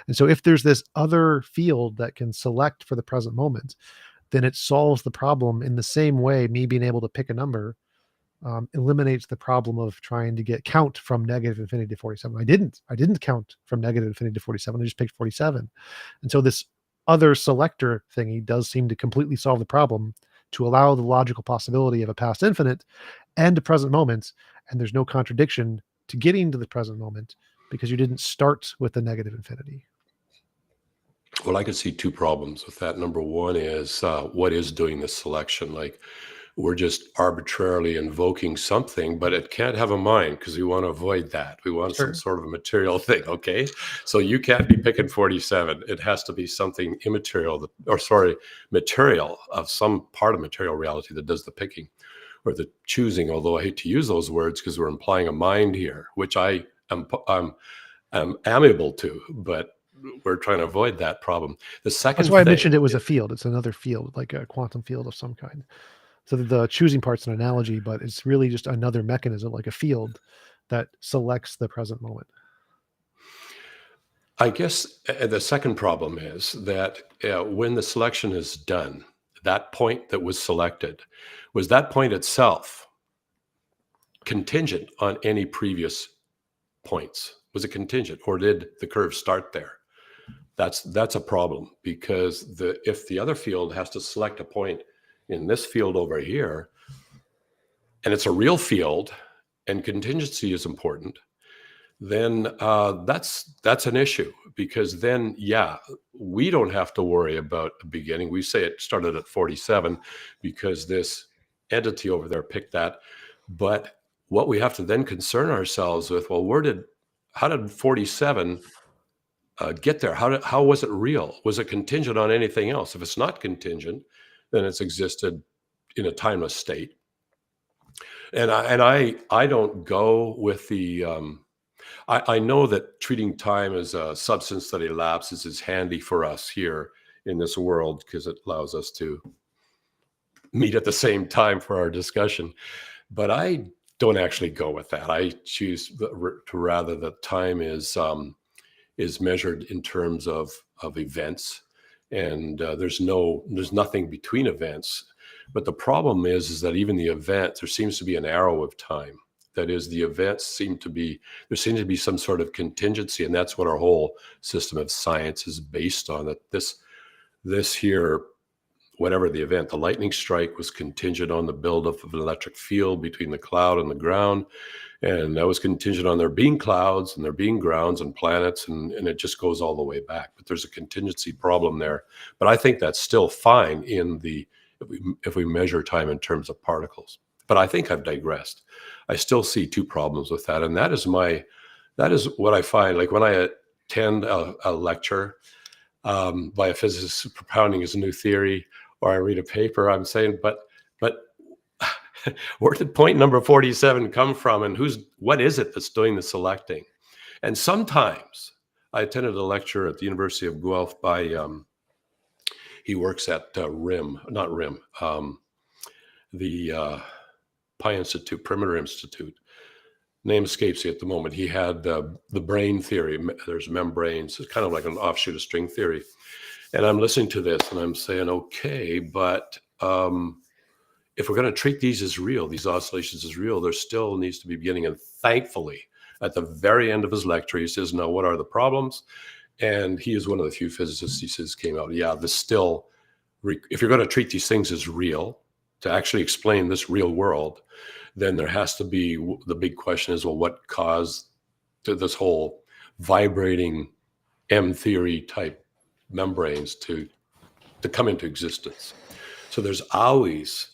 And so if there's this other field that can select for the present moment, then it solves the problem in the same way me being able to pick a number eliminates the problem of trying to count from negative infinity to 47. I didn't count from negative infinity to 47. I just picked 47. And so this other selector thingy does seem to completely solve the problem, to allow the logical possibility of a past infinite and a present moment. And there's no contradiction to getting to the present moment because you didn't start with the negative infinity. Well, I could see two problems with that. Number one is what is doing the selection? Like, we're just arbitrarily invoking something, but it can't have a mind because we want to avoid that. We want some sort of a material thing. Okay. So you can't be picking 47. It has to be something immaterial, material, of some part of material reality that does the picking or the choosing. Although I hate to use those words because we're implying a mind here, which I'm amiable to, but we're trying to avoid that problem. The second, that's why I mentioned it was a field. It's another field, like a quantum field of some kind. So the choosing part's an analogy, but it's really just another mechanism, like a field that selects the present moment. I guess the second problem is that when the selection is done, that point that was selected, was that point itself contingent on any previous points? Was it contingent, or did the curve start there? That's a problem, because if the other field has to select a point in this field over here, and it's a real field, and contingency is important, then that's an issue, because then, we don't have to worry about a beginning. We say it started at 47 because this entity over there picked that. But what we have to then concern ourselves with, well, how did 47 get there? How was it real? Was it contingent on anything else? If it's not contingent, then it's existed in a timeless state. And I don't go with the I know that treating time as a substance that elapses is handy for us here in this world because it allows us to meet at the same time for our discussion. But I don't actually go with that. I choose to rather that time is measured in terms of events, and there's nothing between events. But the problem is that even the events, there seems to be an arrow of time. That is, the events there seems to be some sort of contingency, and that's what our whole system of science is based on. That this here, whatever the event, the lightning strike was contingent on the buildup of an electric field between the cloud and the ground. And that was contingent on there being clouds and there being grounds and planets, and it just goes all the way back. But there's a contingency problem there. But I think that's still fine if we measure time in terms of particles. But I think I've digressed. I still see two problems with that. And that is what I find, like when I attend a lecture by a physicist propounding his new theory, or I read a paper, I'm saying, but where did point number 47 come from, and what is it that's doing the selecting? And sometimes I attended a lecture at the University of Guelph by he works at RIM, not RIM, the Pi Institute, Perimeter Institute. Name escapes me at the moment. He had the brain theory. There's membranes. It's kind of like an offshoot of string theory. And I'm listening to this and I'm saying, okay, but if we're going to treat these as real, these oscillations as real, there still needs to be beginning. And thankfully, at the very end of his lecture, he says, no, what are the problems? And he is one of the few physicists, he says, came out, yeah, if you're going to treat these things as real, to actually explain this real world, then there has to be, the big question is, well, what caused this whole vibrating M theory type membranes to come into existence? So there's always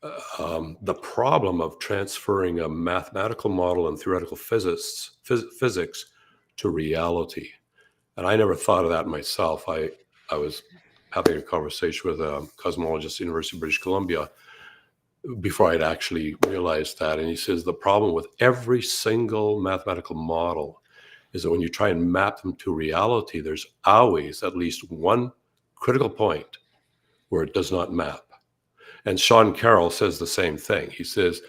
the problem of transferring a mathematical model and theoretical physics to reality. And I never thought of that myself. I was having a conversation with a cosmologist at the University of British Columbia before I'd actually realized that. And he says the problem with every single mathematical model is that when you try and map them to reality, there's always at least one critical point where it does not map. And Sean Carroll says the same thing. He says,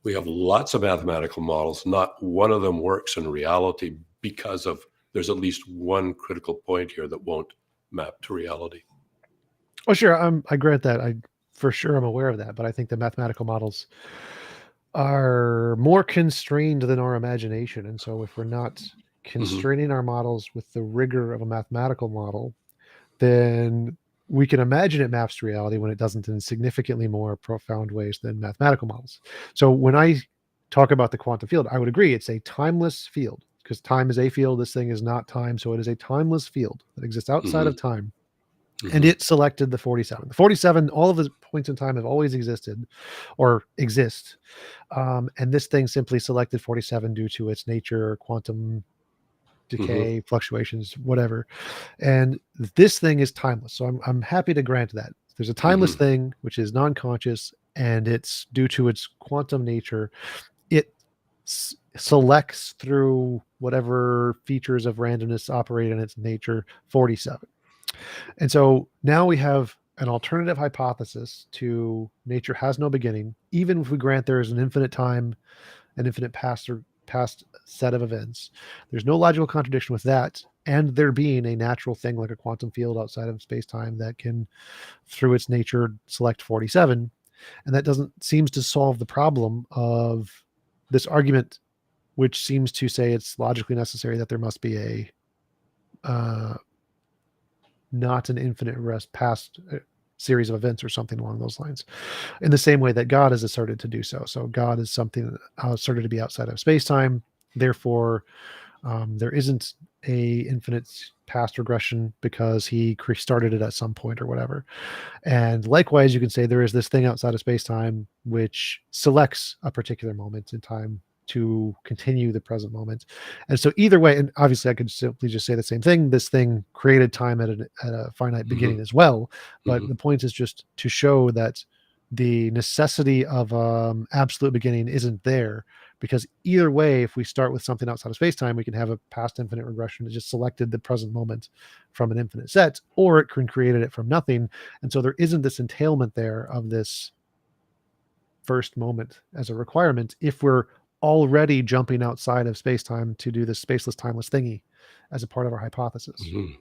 we have lots of mathematical models. Not one of them works in reality because there's at least one critical point here that won't map to reality. Well, sure. I grant that. For sure, I'm aware of that. But I think the mathematical models are more constrained than our imagination. And so if we're not constraining our models with the rigor of a mathematical model, then we can imagine it maps to reality when it doesn't in significantly more profound ways than mathematical models. So when I talk about the quantum field, I would agree it's a timeless field, because time is a field. This thing is not time. So it is a timeless field that exists outside of time. And it selected the 47. The 47, all of the points in time have always existed or exist. And this thing simply selected 47 due to its nature, quantum decay, fluctuations, whatever. And this thing is timeless. So I'm happy to grant that. There's a timeless thing, which is non-conscious, and it's due to its quantum nature. It selects through whatever features of randomness operate in its nature, 47. And so now we have an alternative hypothesis to nature has no beginning, even if we grant there is an infinite time, an infinite past set of events. There's no logical contradiction with that, and there being a natural thing like a quantum field outside of space-time that can, through its nature, select 47. And that seems to solve the problem of this argument, which seems to say it's logically necessary that there must be a not an infinite past series of events or something along those lines, in the same way that God is asserted to do so. So God is something asserted to be outside of space-time. Therefore, there isn't a infinite past regression because he started it at some point or whatever. And likewise, you can say there is this thing outside of space-time which selects a particular moment in time to continue the present moment. And so either way, and obviously I could simply just say the same thing, this thing created time at a finite beginning as well. But the point is just to show that the necessity of absolute beginning isn't there, Because either way, if we start with something outside of space-time, we can have a past infinite regression that just selected the present moment from an infinite set, or it can create it from nothing. And so there isn't this entailment there of this first moment as a requirement if we're already jumping outside of space-time to do this spaceless, timeless thingy as a part of our hypothesis. Mhm.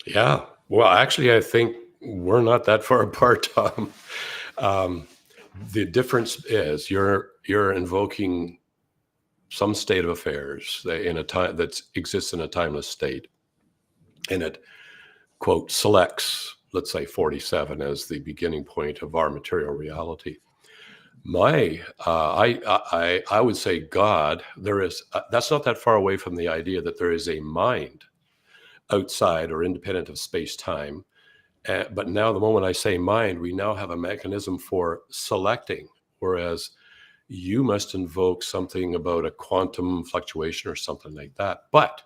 Yeah. Well, actually, I think we're not that far apart, Tom. Um, the difference is you're invoking some state of affairs in a time that exists in a timeless state, and it quote selects, let's say 47 as the beginning point of our material reality. I would say God. There is that's not that far away from the idea that there is a mind outside or independent of space time. But now, the moment I say mind, we now have a mechanism for selecting, whereas you must invoke something about a quantum fluctuation or something like that. But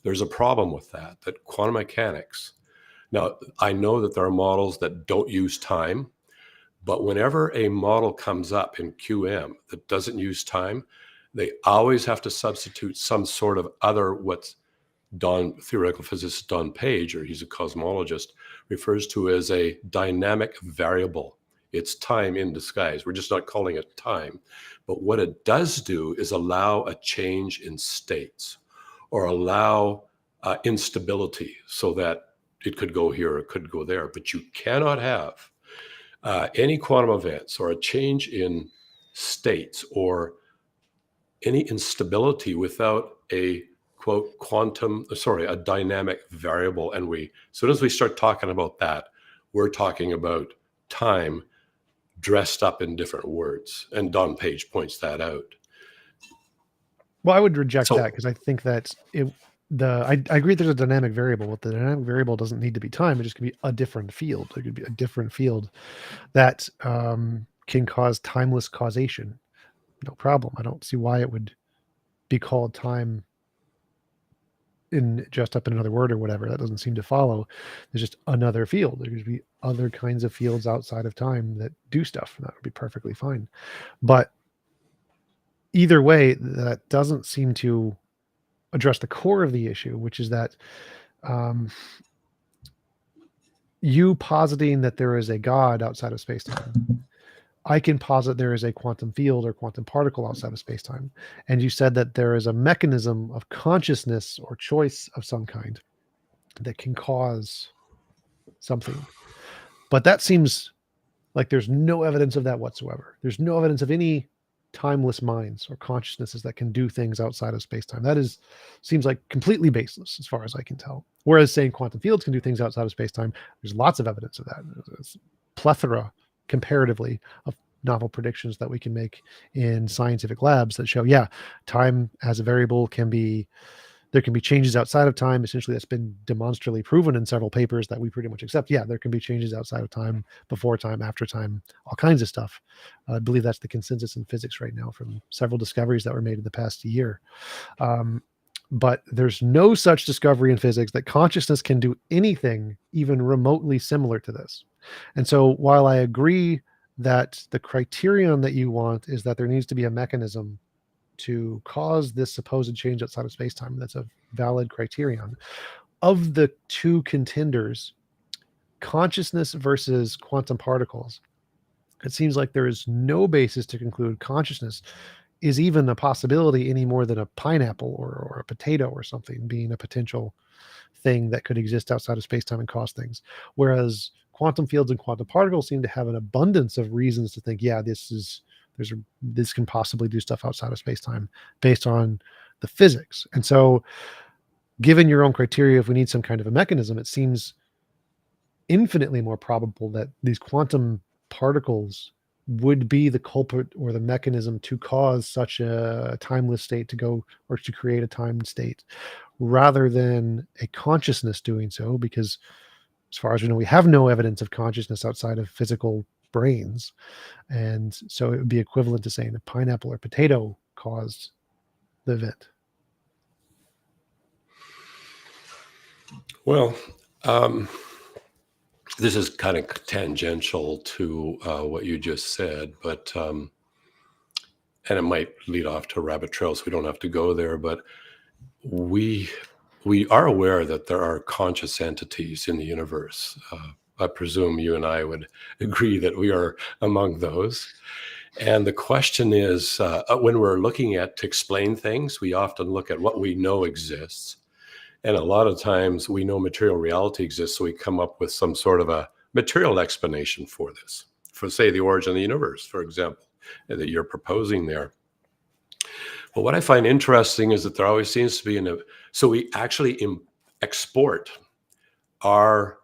there's a problem with that quantum mechanics. Now, I know that there are models that don't use time, but whenever a model comes up in QM that doesn't use time, they always have to substitute some sort of other, what's theoretical physicist Don Page, or he's a cosmologist, refers to as a dynamic variable. It's time in disguise. We're just not calling it time. But what it does do is allow a change in states or allow instability so that it could go here or it could go there. But you cannot have any quantum events or a change in states or any instability without a quote a dynamic variable. And as soon as we start talking about that, we're talking about time dressed up in different words. And Don Page points that out. Well, I would reject that because I think that I agree there's a dynamic variable, but the dynamic variable doesn't need to be time. It just could be a different field. It could be a different field that can cause timeless causation. No problem. I don't see why it would be called time in just up in another word or whatever. That doesn't seem to follow. There's just another field. There could be other kinds of fields outside of time that do stuff, and that would be perfectly fine. But either way, that doesn't seem to address the core of the issue, which is that you positing that there is a God outside of space-time, I can posit there is a quantum field or quantum particle outside of space-time. And you said that there is a mechanism of consciousness or choice of some kind that can cause something. But that seems like there's no evidence of that whatsoever. There's no evidence of any timeless minds or consciousnesses that can do things outside of space-time. That seems like completely baseless as far as I can tell. Whereas saying quantum fields can do things outside of space-time, there's lots of evidence of that. There's a plethora comparatively of novel predictions that we can make in scientific labs that show, time as a variable there can be changes outside of time. Essentially, that's been demonstrably proven in several papers that we pretty much accept. Yeah, there can be changes outside of time, before time, after time, all kinds of stuff. I believe that's the consensus in physics right now from several discoveries that were made in the past year. But there's no such discovery in physics that consciousness can do anything even remotely similar to this. And so while I agree that the criterion that you want is that there needs to be a mechanism to cause this supposed change outside of space-time, that's a valid criterion. Of the two contenders, consciousness versus quantum particles, it seems like there is no basis to conclude consciousness is even a possibility any more than a pineapple or a potato or something being a potential thing that could exist outside of space-time and cause things. Whereas quantum fields and quantum particles seem to have an abundance of reasons to think, this can possibly do stuff outside of space-time based on the physics. And so given your own criteria, if we need some kind of a mechanism, it seems infinitely more probable that these quantum particles would be the culprit or the mechanism to cause such a timeless state to go, or to create a timed state, rather than a consciousness doing so, because as far as we know, we have no evidence of consciousness outside of physical brains. And so it would be equivalent to saying a pineapple or potato caused the event. Well, this is kind of tangential to what you just said, but and it might lead off to rabbit trails. We don't have to go there, but we are aware that there are conscious entities in the universe. I presume you and I would agree that we are among those. And the question is, when we're looking to explain things, we often look at what we know exists. And a lot of times we know material reality exists, so we come up with some sort of a material explanation for this. For, say, the origin of the universe, for example, that you're proposing there. But what I find interesting is that there always seems to be so we actually export our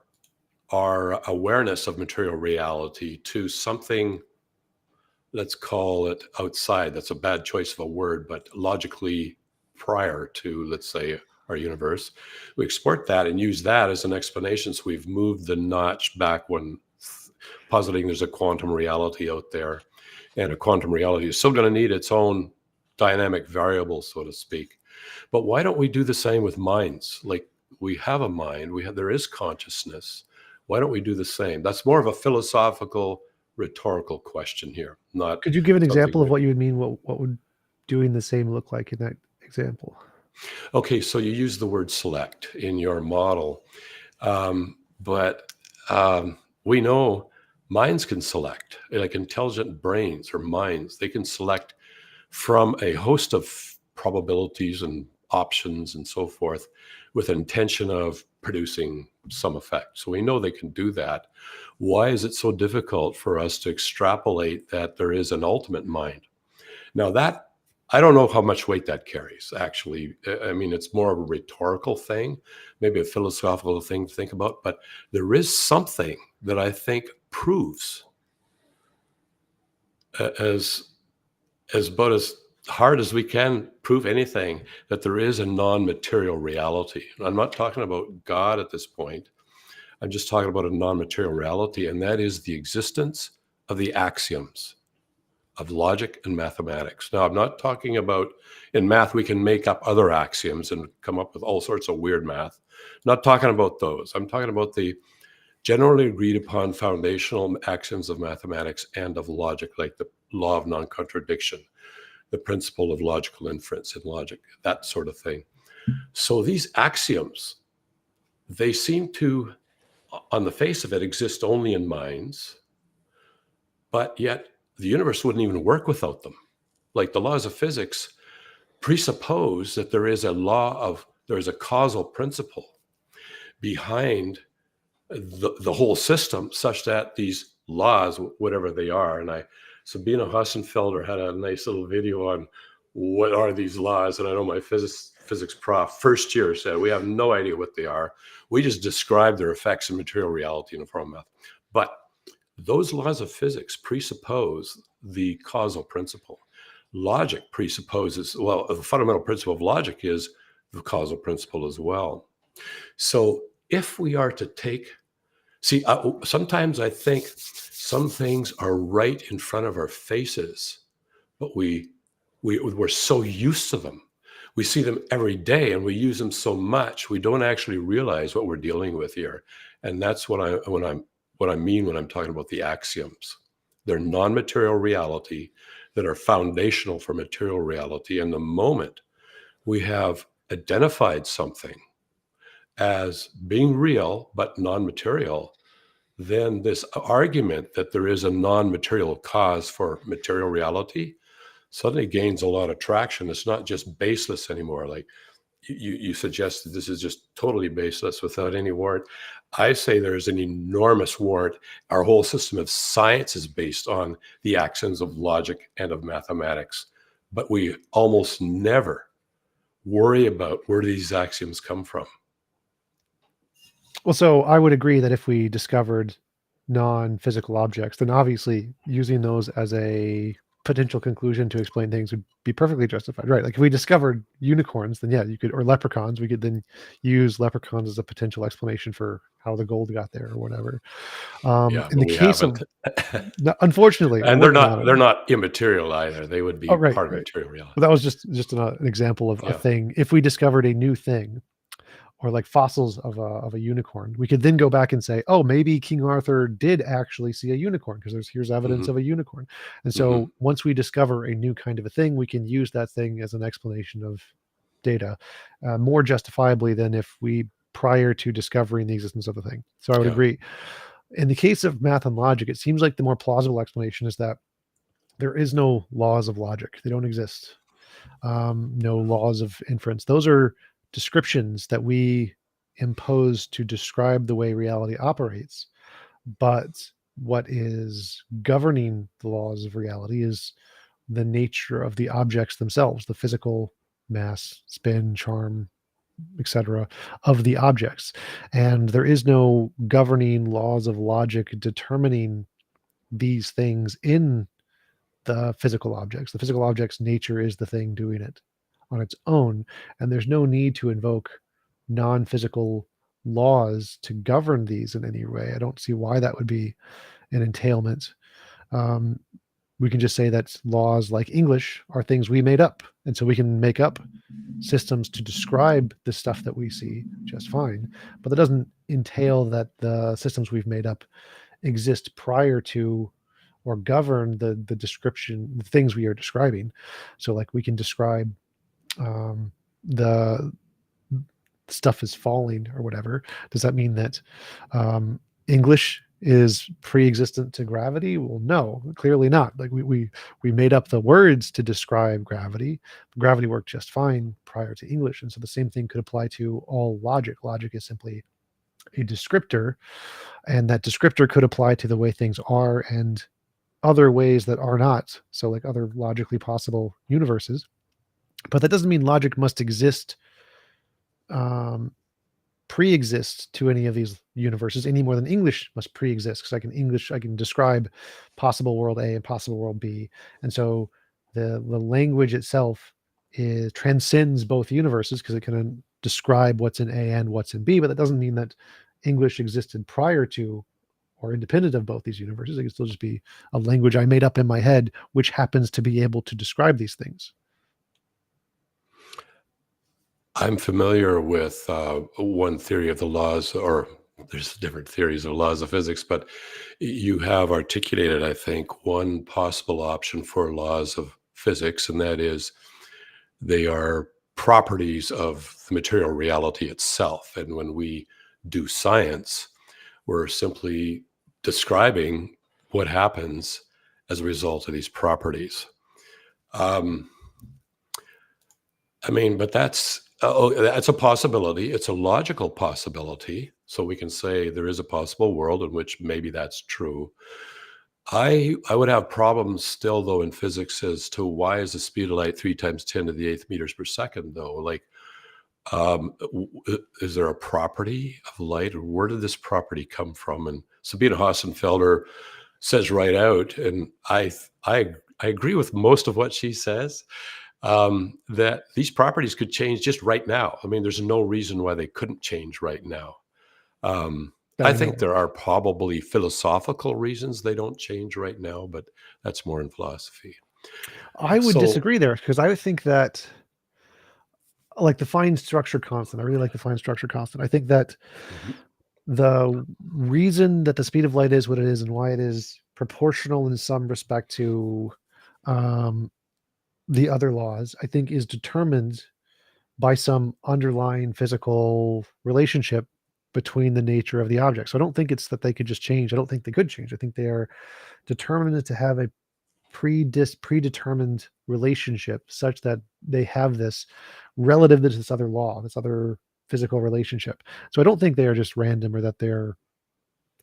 awareness of material reality to something, let's call it outside. That's a bad choice of a word, but logically prior to, let's say, our universe. We export that and use that as an explanation. So we've moved the notch back when positing there's a quantum reality out there, and a quantum reality is still going to need its own dynamic variable, so to speak. But why don't we do the same with minds? Like, we have a mind, there is consciousness. Why don't we do the same? That's more of a philosophical, rhetorical question here. Not. Could you give an example of what you would mean? What would doing the same look like in that example? Okay, so you use the word select in your model, but we know minds can select, like intelligent brains or minds. They can select from a host of probabilities and options and so forth with intention of producing some effect. So we know they can do that. Why is it so difficult for us to extrapolate that there is an ultimate mind? Now, that, I don't know how much weight that carries, actually. I mean, it's more of a rhetorical thing, maybe a philosophical thing to think about, but there is something that I think proves as about as hard as we can prove anything, that there is a non-material reality. I'm not talking about God at this point. I'm just talking about a non-material reality, and that is the existence of the axioms of logic and mathematics. Now, I'm not talking about, in math, we can make up other axioms and come up with all sorts of weird math. I'm not talking about those. I'm talking about the generally agreed upon foundational axioms of mathematics and of logic, like the law of non-contradiction, the principle of logical inference in logic, that sort of thing. So these axioms, they seem to, on the face of it, exist only in minds, but yet the universe wouldn't even work without them. Like, the laws of physics presuppose that there is a causal principle behind the whole system, such that these laws, whatever they are, and Sabina Hassenfelder had a nice little video on what are these laws, and I know my physics prof first year said, we have no idea what they are. We just describe their effects in material reality in the form of math. But those laws of physics presuppose the causal principle. Logic presupposes, well, the fundamental principle of logic is the causal principle as well. So if we are to sometimes I think some things are right in front of our faces, but we're so used to them. We see them every day and we use them so much, we don't actually realize what we're dealing with here. And that's what I mean when I'm talking about the axioms. They're non-material reality that are foundational for material reality. And the moment we have identified something as being real but non-material, then this argument that there is a non-material cause for material reality suddenly gains a lot of traction. It's not just baseless anymore. Like you suggest that this is just totally baseless without any warrant. I say there's an enormous warrant. Our whole system of science is based on the axioms of logic and of mathematics, but we almost never worry about where these axioms come from. Well, so I would agree that if we discovered non-physical objects, then obviously using those as a potential conclusion to explain things would be perfectly justified, right? Like, if we discovered unicorns, then yeah, you could, or leprechauns, we could then use leprechauns as a potential explanation for how the gold got there or whatever. In the case of, unfortunately, and they're not immaterial either. They would be part of material reality. Well, that was just an example of a thing. If we discovered a new thing, or like fossils of a unicorn, we could then go back and say, oh, maybe King Arthur did actually see a unicorn because here's evidence of a unicorn. And so once we discover a new kind of a thing, we can use that thing as an explanation of data more justifiably than if we prior to discovering the existence of the thing. So I would agree. In the case of math and logic, it seems like the more plausible explanation is that there is no laws of logic. They don't exist. No laws of inference. Those are descriptions that we impose to describe the way reality operates. But what is governing the laws of reality is the nature of the objects themselves, the physical mass, spin, charm, etc., of the objects. And there is no governing laws of logic determining these things in the physical objects. The physical object's nature is the thing doing it on its own, and there's no need to invoke non-physical laws to govern these in any way. I don't see why that would be an entailment. We can just say that laws like English are things we made up, and so we can make up systems to describe the stuff that we see just fine. But that doesn't entail that the systems we've made up exist prior to or govern the description, the things we are describing. So like we can describe the stuff is falling or whatever. Does that mean that English is pre-existent to gravity? Well, no, clearly not. Like we made up the words to describe gravity. Gravity worked just fine prior to English, and so the same thing could apply to all logic. Logic is simply a descriptor, and that descriptor could apply to the way things are and other ways that are not. So like other logically possible universes. But that doesn't mean logic must exist, pre-exist to any of these universes any more than English must pre-exist, because I can describe possible world A and possible world B. And so the language itself transcends both universes because it can describe what's in A and what's in B, but that doesn't mean that English existed prior to or independent of both these universes. It can still just be a language I made up in my head, which happens to be able to describe these things. I'm familiar with one theory of the laws, or there's different theories of laws of physics, but you have articulated, I think, one possible option for laws of physics, and that is they are properties of the material reality itself. And when we do science, we're simply describing what happens as a result of these properties. But that's a possibility. It's a logical possibility. So we can say there is a possible world in which maybe that's true. I would have problems still, though, in physics as to why is the speed of light 3 times 10 to the 8th meters per second, though? Like, is there a property of light, or where did this property come from? And Sabine Hassenfelder says right out, and I agree with most of what she says, that these properties could change just right now. I mean, there's no reason why they couldn't change right now. I think there are probably philosophical reasons they don't change right now, but that's more in philosophy. I would disagree there, because I would think that, like the fine structure constant, I really like the fine structure constant. I think that the reason that the speed of light is what it is and why it is proportional in some respect to the other laws, I think is determined by some underlying physical relationship between the nature of the object. So I don't think it's that they could just change. I don't think they could change. I think they are determined to have a predetermined relationship such that they have this relative to this other law, this other physical relationship. So I don't think they are just random, or that they're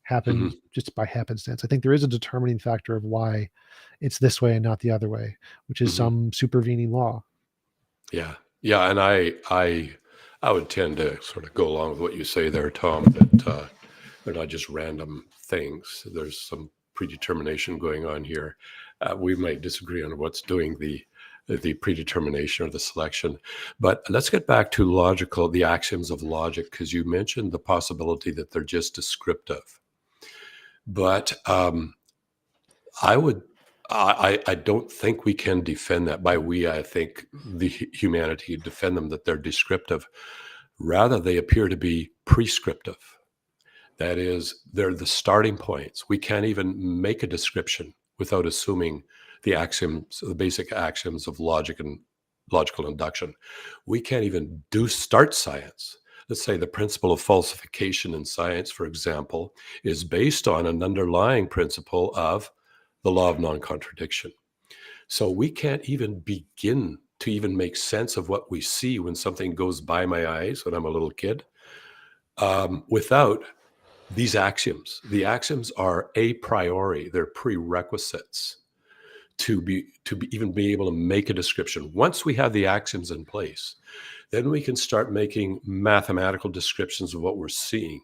happened just by happenstance. I think there is a determining factor of why it's this way and not the other way, which is some supervening law. Yeah. And I would tend to sort of go along with what you say there, Tom, that they're not just random things. There's some predetermination going on here. We might disagree on what's doing the predetermination or the selection, but let's get back to the axioms of logic, because you mentioned the possibility that they're just descriptive. But I don't think we can defend that. By we, I think the humanity defend them, that they're descriptive. Rather, they appear to be prescriptive. That is, they're the starting points. We can't even make a description without assuming the axioms, the basic axioms of logic and logical induction. We can't even start science. Let's say the principle of falsification in science, for example, is based on an underlying principle of the law of non-contradiction. So we can't even begin to even make sense of what we see when something goes by my eyes when I'm a little kid, without these axioms. The axioms are a priori, they're prerequisites to even be able to make a description. Once we have the axioms in place, then we can start making mathematical descriptions of what we're seeing.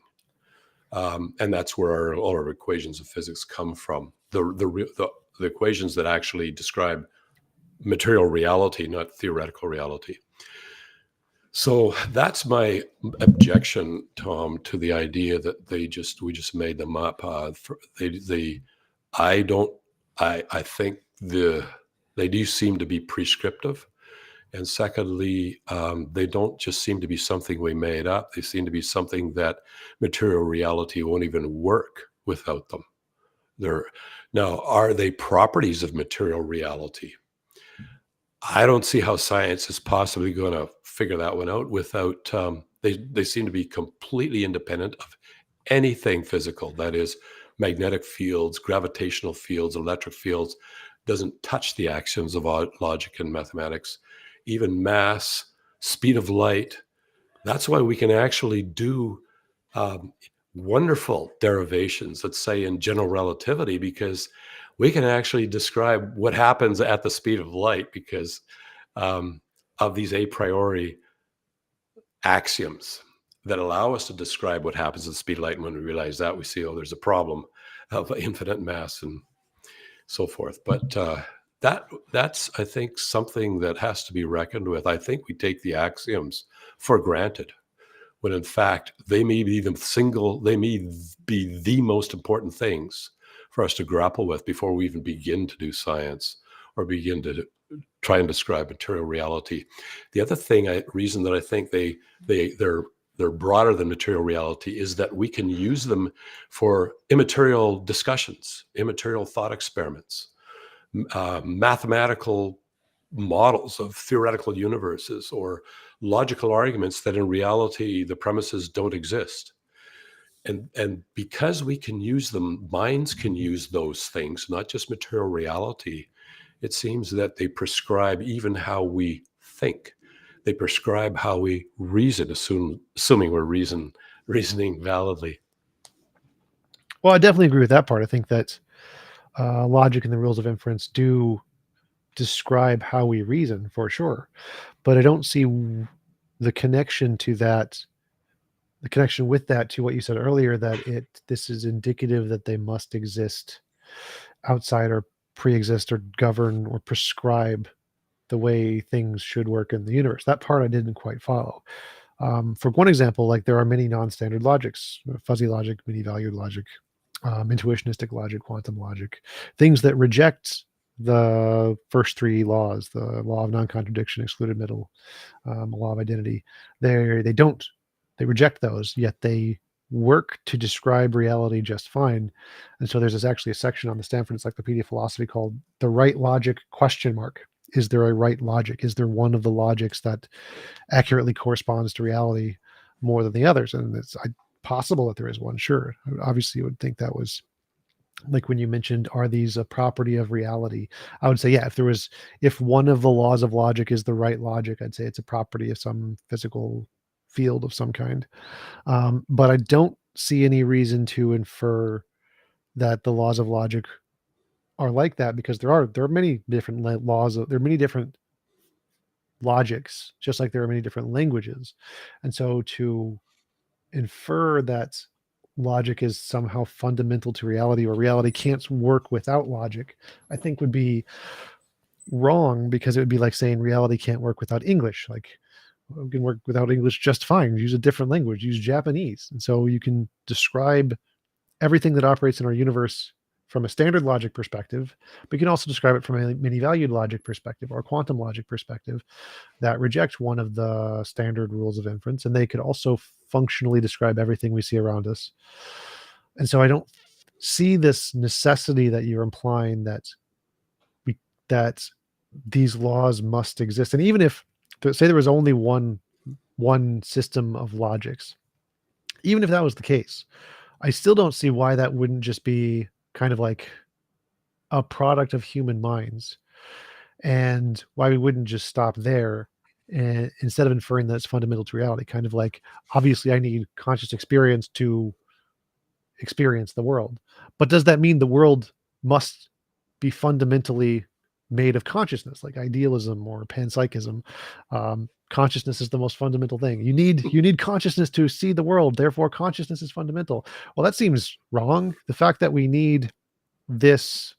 And that's where all our equations of physics come from. The equations that actually describe material reality, not theoretical reality. So that's my objection, Tom, to the idea that we just made them up. I think they do seem to be prescriptive, and secondly, they don't just seem to be something we made up. They seem to be something that material reality won't even work without them. Now, are they properties of material reality? I don't see how science is possibly going to figure that one out without, they seem to be completely independent of anything physical. That is, magnetic fields, gravitational fields, electric fields, doesn't touch the axioms of logic and mathematics. Even mass, speed of light. That's why we can actually do wonderful derivations, let's say in general relativity, because we can actually describe what happens at the speed of light because of these a priori axioms that allow us to describe what happens at the speed of light. And when we realize that, we see, oh, there's a problem of infinite mass and so forth. But that's, I think, something that has to be reckoned with. I think we take the axioms for granted, when in fact they may be the most important things for us to grapple with before we even begin to do science or begin to try and describe material reality. The other reason that I think they're broader than material reality is that we can use them for immaterial discussions, immaterial thought experiments, mathematical models of theoretical universes, or logical arguments that in reality the premises don't exist. And because we can use them, minds can use those things, not just material reality. It seems that they prescribe even how we think. They prescribe how we reason, assuming we're reasoning validly. Well, I definitely agree with that part. I think that logic and the rules of inference do describe how we reason for sure, but I don't see the connection to that, the connection with that to what you said earlier, that this is indicative that they must exist outside or pre-exist or govern or prescribe the way things should work in the universe. That part I didn't quite follow. For one example, like there are many non-standard logics: fuzzy logic, many-valued logic, intuitionistic logic, quantum logic, things that reject the first three laws: the law of non-contradiction, excluded middle, law of identity. They reject those, yet they work to describe reality just fine. And so there's actually a section on the Stanford Encyclopedia of Philosophy called "The Right Logic?" Is there a right logic? Is there one of the logics that accurately corresponds to reality more than the others? And it's possible that there is one, sure. Obviously, you would think that was, like when you mentioned, are these a property of reality? I would say, yeah, if one of the laws of logic is the right logic, I'd say it's a property of some physical field of some kind. But I don't see any reason to infer that the laws of logic are like that, because there are many different there are many different logics, just like there are many different languages. And so to infer that logic is somehow fundamental to reality, or reality can't work without logic, I think would be wrong, because it would be like saying reality can't work without English. Like, we can work without English just fine. Use a different language, use Japanese. And so you can describe everything that operates in our universe from a standard logic perspective, but you can also describe it from a many-valued logic perspective or a quantum logic perspective that rejects one of the standard rules of inference, and they could also functionally describe everything we see around us. And so I don't see this necessity that you're implying that that these laws must exist. And even if, say, there was only one system of logics, even if that was the case, I still don't see why that wouldn't just be kind of like a product of human minds, and why we wouldn't just stop there, and instead of inferring that it's fundamental to reality. Kind of like, obviously I need conscious experience to experience the world, but does that mean the world must be fundamentally made of consciousness, like idealism or panpsychism? Consciousness is the most fundamental thing. You need consciousness to see the world, therefore consciousness is fundamental. Well, that seems wrong. The fact that we need this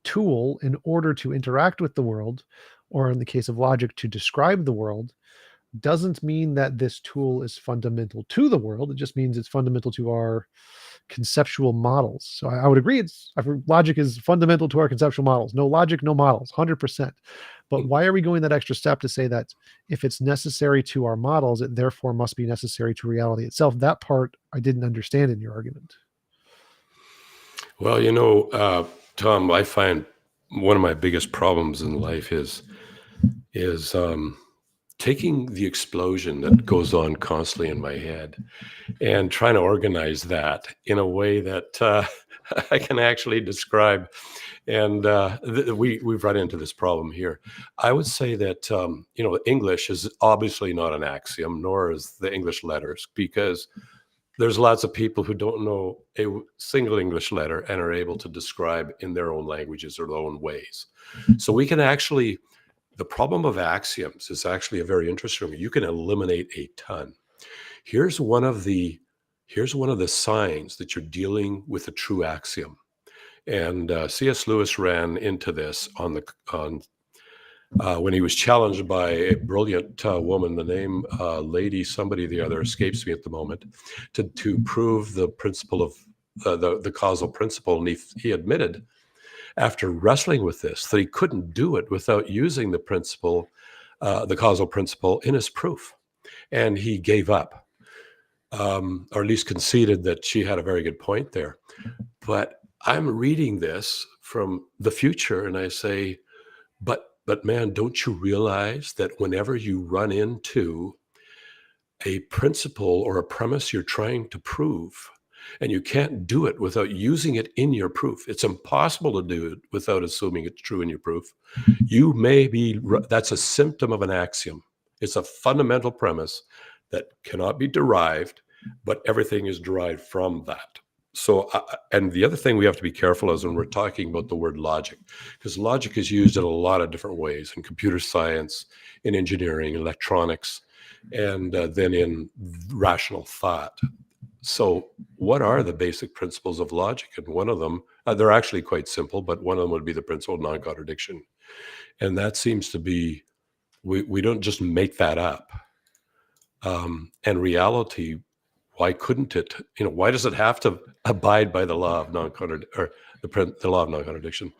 tool in order to interact with the world, or in the case of logic, to describe the world, doesn't mean that this tool is fundamental to the world. It just means it's fundamental to our conceptual models. So I would agree, logic is fundamental to our conceptual models. No logic, no models, 100%. But why are we going that extra step to say that if it's necessary to our models, it therefore must be necessary to reality itself? That part I didn't understand in your argument. Well, Tom, I find one of my biggest problems in life is taking the explosion that goes on constantly in my head and trying to organize that in a way that I can actually describe. And we've run into this problem here. I would say that English is obviously not an axiom, nor is the English letters, because there's lots of people who don't know a single English letter and are able to describe in their own languages or their own ways. So we can actually, the problem of axioms is actually a very interesting one. You can eliminate a ton. Here's one of the signs that you're dealing with a true axiom. And C.S. Lewis ran into this when he was challenged by a brilliant woman, the name Lady somebody or the other escapes me at the moment, to prove the principle of the causal principle. And he admitted, after wrestling with this, that he couldn't do it without using the principle, the causal principle, in his proof. And he gave up, or at least conceded that she had a very good point there. But I'm reading this from the future, and I say, but man, don't you realize that whenever you run into a principle or a premise you're trying to prove, and you can't do it without using it in your proof, it's impossible to do it without assuming it's true in your proof. That's a symptom of an axiom. It's a fundamental premise that cannot be derived, but everything is derived from that. So, and the other thing we have to be careful is when we're talking about the word logic, because logic is used in a lot of different ways in computer science, in engineering, electronics, and then in rational thought. So what are the basic principles of logic? And one of them, they're actually quite simple, but one of them would be the principle of non-contradiction. And that seems to be, we don't just make that up. And reality, why couldn't it? Why does it have to abide by the law of non-contradiction, or the law of non-contradiction?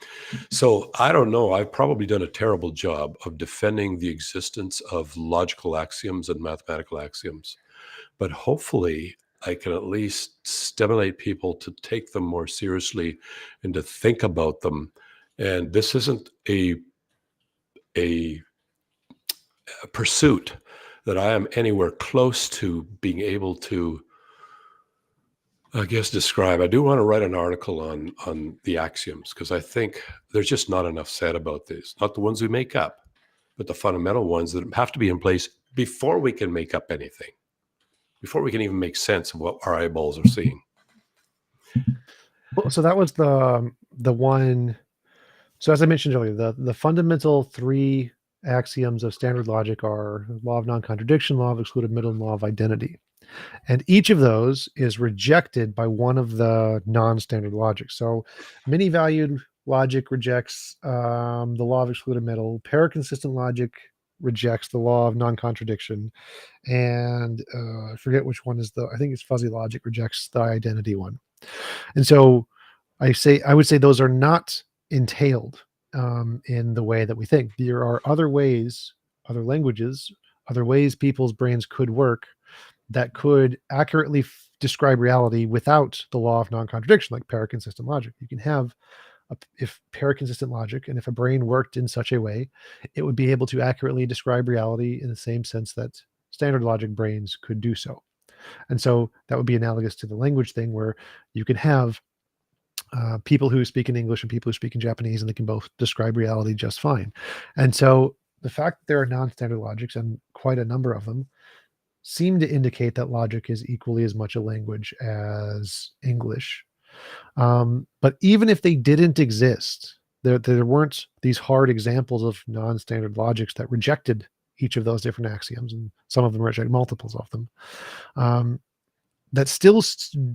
So I don't know. I've probably done a terrible job of defending the existence of logical axioms and mathematical axioms, but hopefully I can at least stimulate people to take them more seriously and to think about them. And this isn't a pursuit that I am anywhere close to being able to, I guess, describe. I do want to write an article on the axioms, because I think there's just not enough said about these. Not the ones we make up, but the fundamental ones that have to be in place before we can make up anything, before we can even make sense of what our eyeballs are seeing. Well, so that was the one. So as I mentioned earlier, the fundamental three axioms of standard logic are law of non-contradiction, law of excluded middle, and law of identity. And each of those is rejected by one of the non-standard logics. So many-valued logic rejects the law of excluded middle. Paraconsistent logic rejects the law of non-contradiction. And I forget which one is I think it's fuzzy logic rejects the identity one. And so I would say those are not entailed in the way that we think. There are other ways, other languages, other ways people's brains could work that could accurately describe reality without the law of non-contradiction, like paraconsistent logic. You can have if paraconsistent logic, and if a brain worked in such a way, it would be able to accurately describe reality in the same sense that standard logic brains could do so. And so that would be analogous to the language thing, where you can have people who speak in English and people who speak in Japanese, and they can both describe reality just fine. And so the fact that there are non-standard logics, and quite a number of them, seem to indicate that logic is equally as much a language as English. But even if they didn't exist, there weren't these hard examples of non-standard logics that rejected each of those different axioms, and some of them reject multiples of them. That still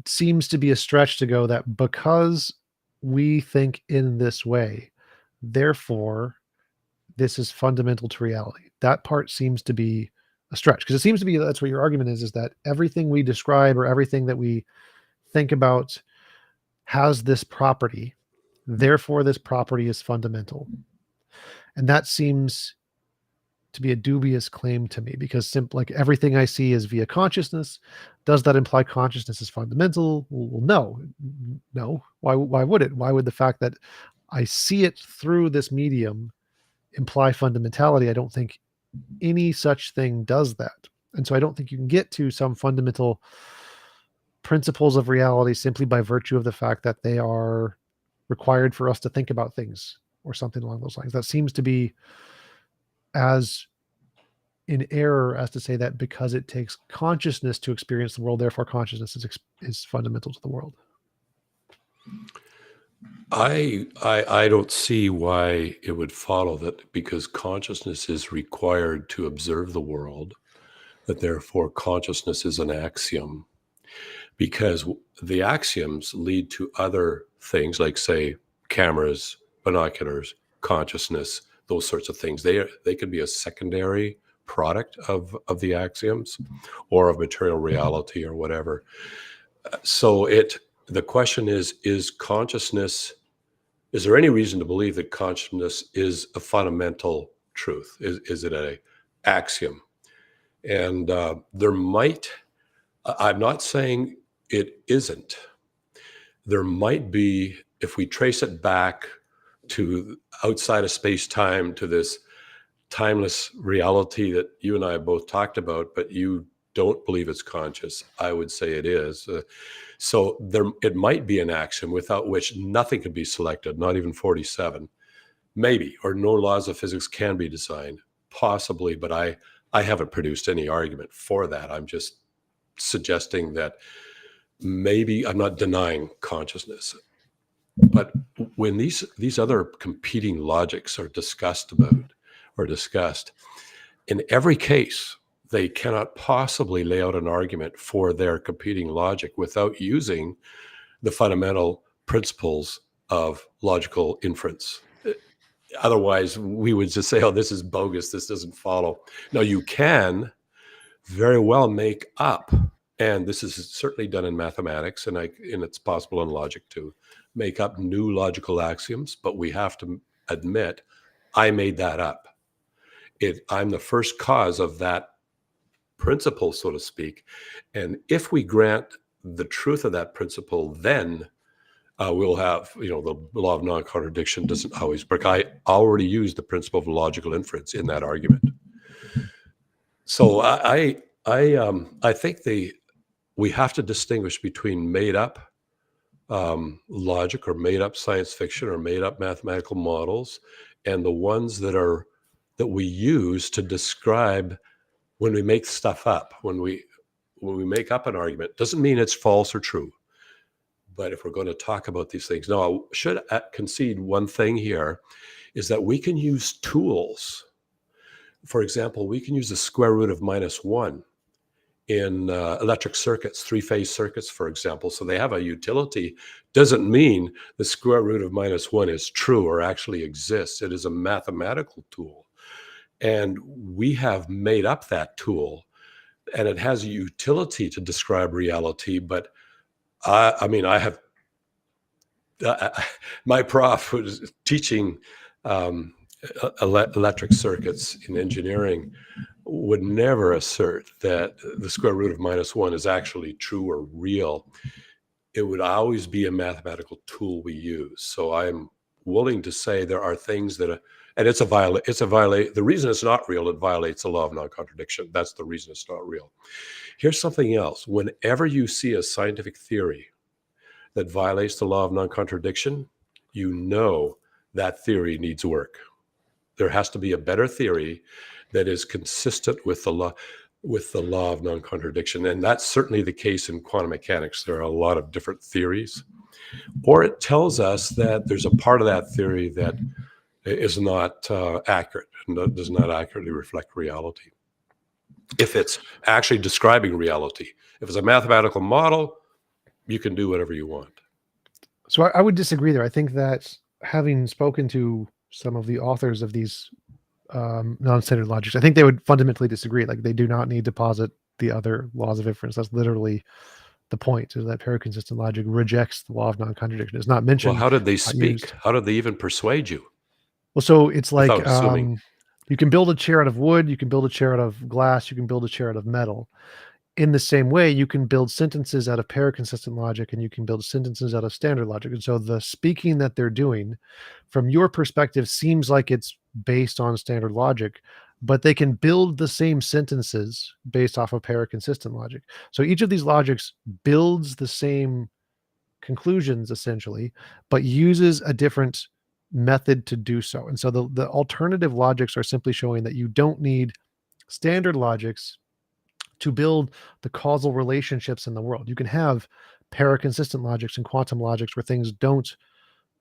seems to be a stretch to go that because we think in this way, therefore this is fundamental to reality. That part seems to be a stretch, because it seems to be that's what your argument is that everything we describe or everything that we think about has this property, therefore this property is fundamental. And that seems to be a dubious claim to me, because like everything I see is via consciousness. Does that imply consciousness is fundamental? Well, no. Why would it? Why would the fact that I see it through this medium imply fundamentality? I don't think any such thing does that. And so I don't think you can get to some fundamental principles of reality simply by virtue of the fact that they are required for us to think about things or something along those lines. That seems to be as in error as to say that because it takes consciousness to experience the world, therefore consciousness is fundamental to the world. I don't see why it would follow that because consciousness is required to observe the world, that therefore consciousness is an axiom. Because the axioms lead to other things like, say, cameras, binoculars, consciousness, those sorts of things. They could be a secondary product of the axioms or of material reality or whatever. So the question is consciousness, is there any reason to believe that consciousness is a fundamental truth? Is it an axiom? And there might, I'm not saying it isn't. There might be, if we trace it back to outside of space-time, to this timeless reality that you and I have both talked about, but you don't believe it's conscious. I would say it is. So it might be an axiom without which nothing could be selected, not even 47. Maybe, or no laws of physics can be designed, possibly, but I haven't produced any argument for that. I'm just suggesting that maybe, I'm not denying consciousness, but when these other competing logics are discussed, in every case, they cannot possibly lay out an argument for their competing logic without using the fundamental principles of logical inference. Otherwise, we would just say, oh, this is bogus, this doesn't follow. Now, you can very well make up, and this is certainly done in mathematics, and it's possible in logic to make up new logical axioms, but we have to admit, I made that up. I'm the first cause of that principle, so to speak. And if we grant the truth of that principle, then we'll have, the law of non-contradiction doesn't always work. I already used the principle of logical inference in that argument. So I think we have to distinguish between made up logic or made up science fiction or made up mathematical models and the ones that we use to describe when we make stuff up, when we make up an argument. Doesn't mean it's false or true. But if we're going to talk about these things, now I should concede one thing here, is that we can use tools. For example, we can use the square root of -1 in electric circuits, three-phase circuits, for example. So they have a utility. Doesn't mean the square root of -1 is true or actually exists. It is a mathematical tool. And we have made up that tool, and it has a utility to describe reality. But I have my prof was teaching electric circuits in engineering would never assert that the square root of -1 is actually true or real. It would always be a mathematical tool we use. So I'm willing to say there are things that, and it's a violate. The reason it's not real, it violates the law of non-contradiction. That's the reason it's not real. Here's something else. Whenever you see a scientific theory that violates the law of non-contradiction, you know that theory needs work. There has to be a better theory that is consistent with the law of non-contradiction. And that's certainly the case in quantum mechanics. There are a lot of different theories. Or it tells us that there's a part of that theory that is not accurate and does not accurately reflect reality. If it's actually describing reality, if it's a mathematical model, you can do whatever you want. So I would disagree there. I think that having spoken to some of the authors of these non-standard logics, I think they would fundamentally disagree. Like, they do not need to posit the other laws of inference. That's literally the point, is that paraconsistent logic rejects the law of non-contradiction. It's not mentioned. Well, how did they not speak? used. How did they even persuade you? Well, so it's like, Without assuming. you can build a chair out of wood, you can build a chair out of glass, you can build a chair out of metal. In the same way, you can build sentences out of paraconsistent logic, and you can build sentences out of standard logic. And so the speaking that they're doing, from your perspective, seems like it's based on standard logic, but they can build the same sentences based off of paraconsistent logic. So each of these logics builds the same conclusions, essentially, but uses a different method to do so. And so the alternative logics are simply showing that you don't need standard logics to build the causal relationships in the world. You can have paraconsistent logics and quantum logics where things don't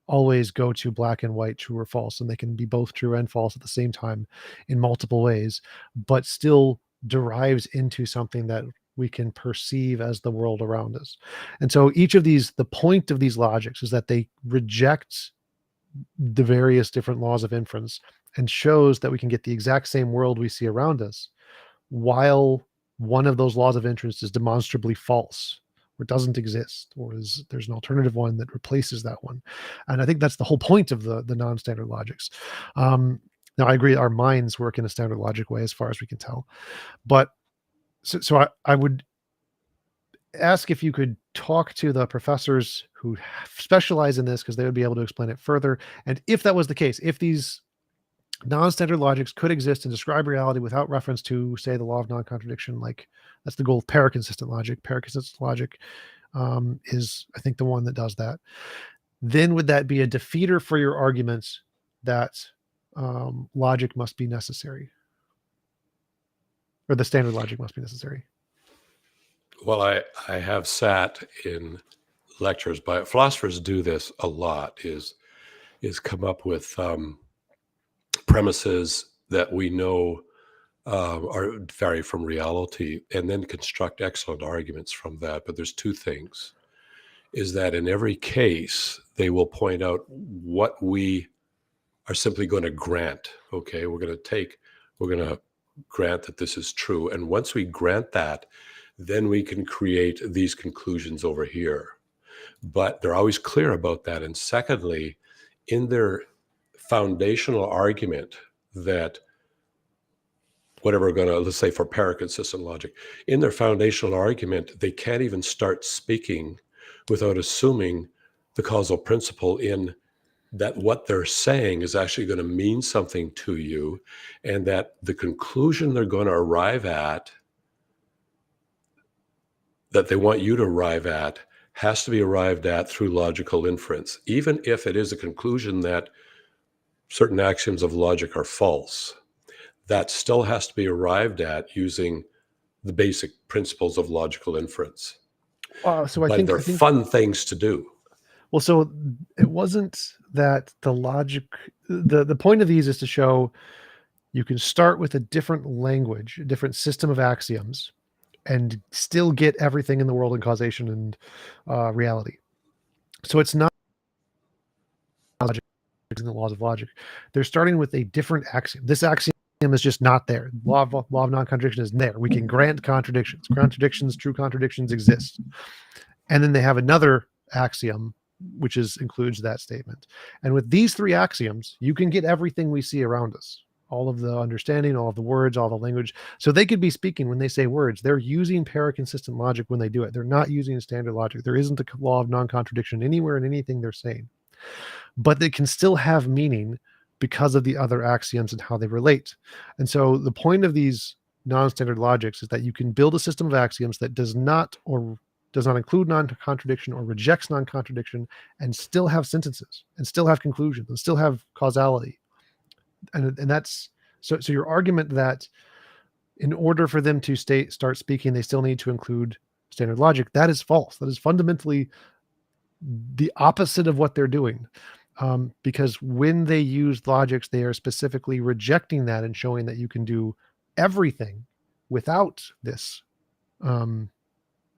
always go to black and white, true or false, and they can be both true and false at the same time in multiple ways, but still derives into something that we can perceive as the world around us. And so each of these, the point of these logics is that they reject the various different laws of inference and shows that we can get the exact same world we see around us, while one of those laws of inference is demonstrably false, or doesn't exist, or there's an alternative one that replaces that one. And I think that's the whole point of the non-standard logics. Now, I agree, our minds work in a standard logic way as far as we can tell. But so I would ask if you could talk to the professors who specialize in this, because they would be able to explain it further. And if that was the case, if these non-standard logics could exist and describe reality without reference to, say, the law of non-contradiction, like that's the goal of paraconsistent logic. Paraconsistent logic is, I think, the one that does that. Then would that be a defeater for your arguments that logic must be necessary, or the standard logic must be necessary? Well, I have sat in lectures by philosophers do this a lot, is come up with premises that we know are vary from reality, and then construct excellent arguments from that. But there's two things, is that in every case, they will point out what we are simply going to grant. Okay, we're going to grant that this is true. And once we grant that, then we can create these conclusions over here. But they're always clear about that. And secondly, in their foundational argument that whatever we're going to, let's say for paraconsistent logic, in their foundational argument, they can't even start speaking without assuming the causal principle, in that what they're saying is actually going to mean something to you, and that the conclusion they're going to arrive at, that they want you to arrive at, has to be arrived at through logical inference, even if it is a conclusion that certain axioms of logic are false. That still has to be arrived at using the basic principles of logical inference. So I but think they're fun things to do. Well, so it wasn't that the logic, the point of these is to show you can start with a different language, a different system of axioms, and still get everything in the world in causation and reality. So it's not logic in the laws of logic. They're starting with a different axiom. This axiom is just not there. Law of non-contradiction is there. We can grant contradictions. True contradictions exist. And then they have another axiom which includes that statement. And with these three axioms, you can get everything we see around us, all of the understanding, all of the words, all the language. So they could be speaking when they say words. They're using paraconsistent logic when they do it. They're not using standard logic. There isn't a law of non-contradiction anywhere in anything they're saying. But they can still have meaning because of the other axioms and how they relate. And so the point of these non-standard logics is that you can build a system of axioms that does not include non-contradiction or rejects non-contradiction, and still have sentences and still have conclusions and still have causality. And that's so your argument that in order for them to start speaking, they still need to include standard logic, that is false. That is fundamentally the opposite of what they're doing. Because when they use logics, they are specifically rejecting that and showing that you can do everything without this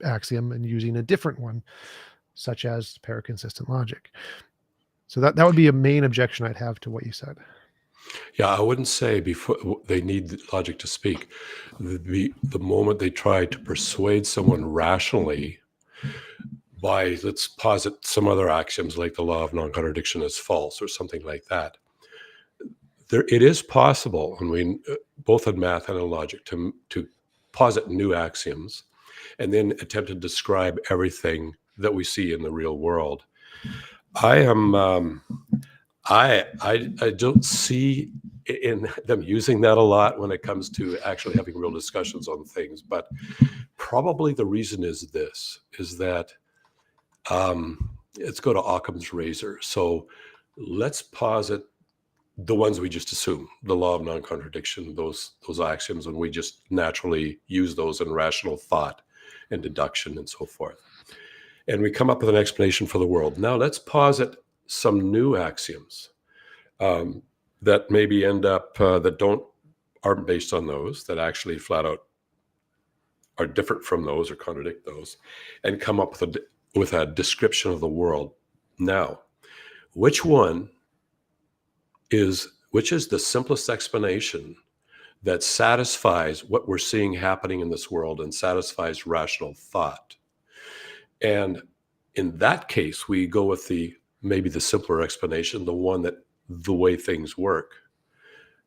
axiom and using a different one, such as paraconsistent logic. So that would be a main objection I'd have to what you said. Yeah, I wouldn't say before they need logic to speak. The moment they try to persuade someone rationally by, let's posit some other axioms like the law of non-contradiction is false or something like that, it is possible, and we both in math and in logic, to posit new axioms and then attempt to describe everything that we see in the real world. I don't see in them using that a lot when it comes to actually having real discussions on things, but probably the reason is that let's go to Occam's razor. So let's posit the ones we just assume, the law of non-contradiction, those axioms, and we just naturally use those in rational thought and deduction and so forth. And we come up with an explanation for the world. Now let's posit some new axioms that maybe end up that aren't based on those, that actually flat out are different from those or contradict those, and come up with a description of the world. Now, which is the simplest explanation that satisfies what we're seeing happening in this world and satisfies rational thought? And in that case, we go with maybe the simpler explanation, the one that the way things work,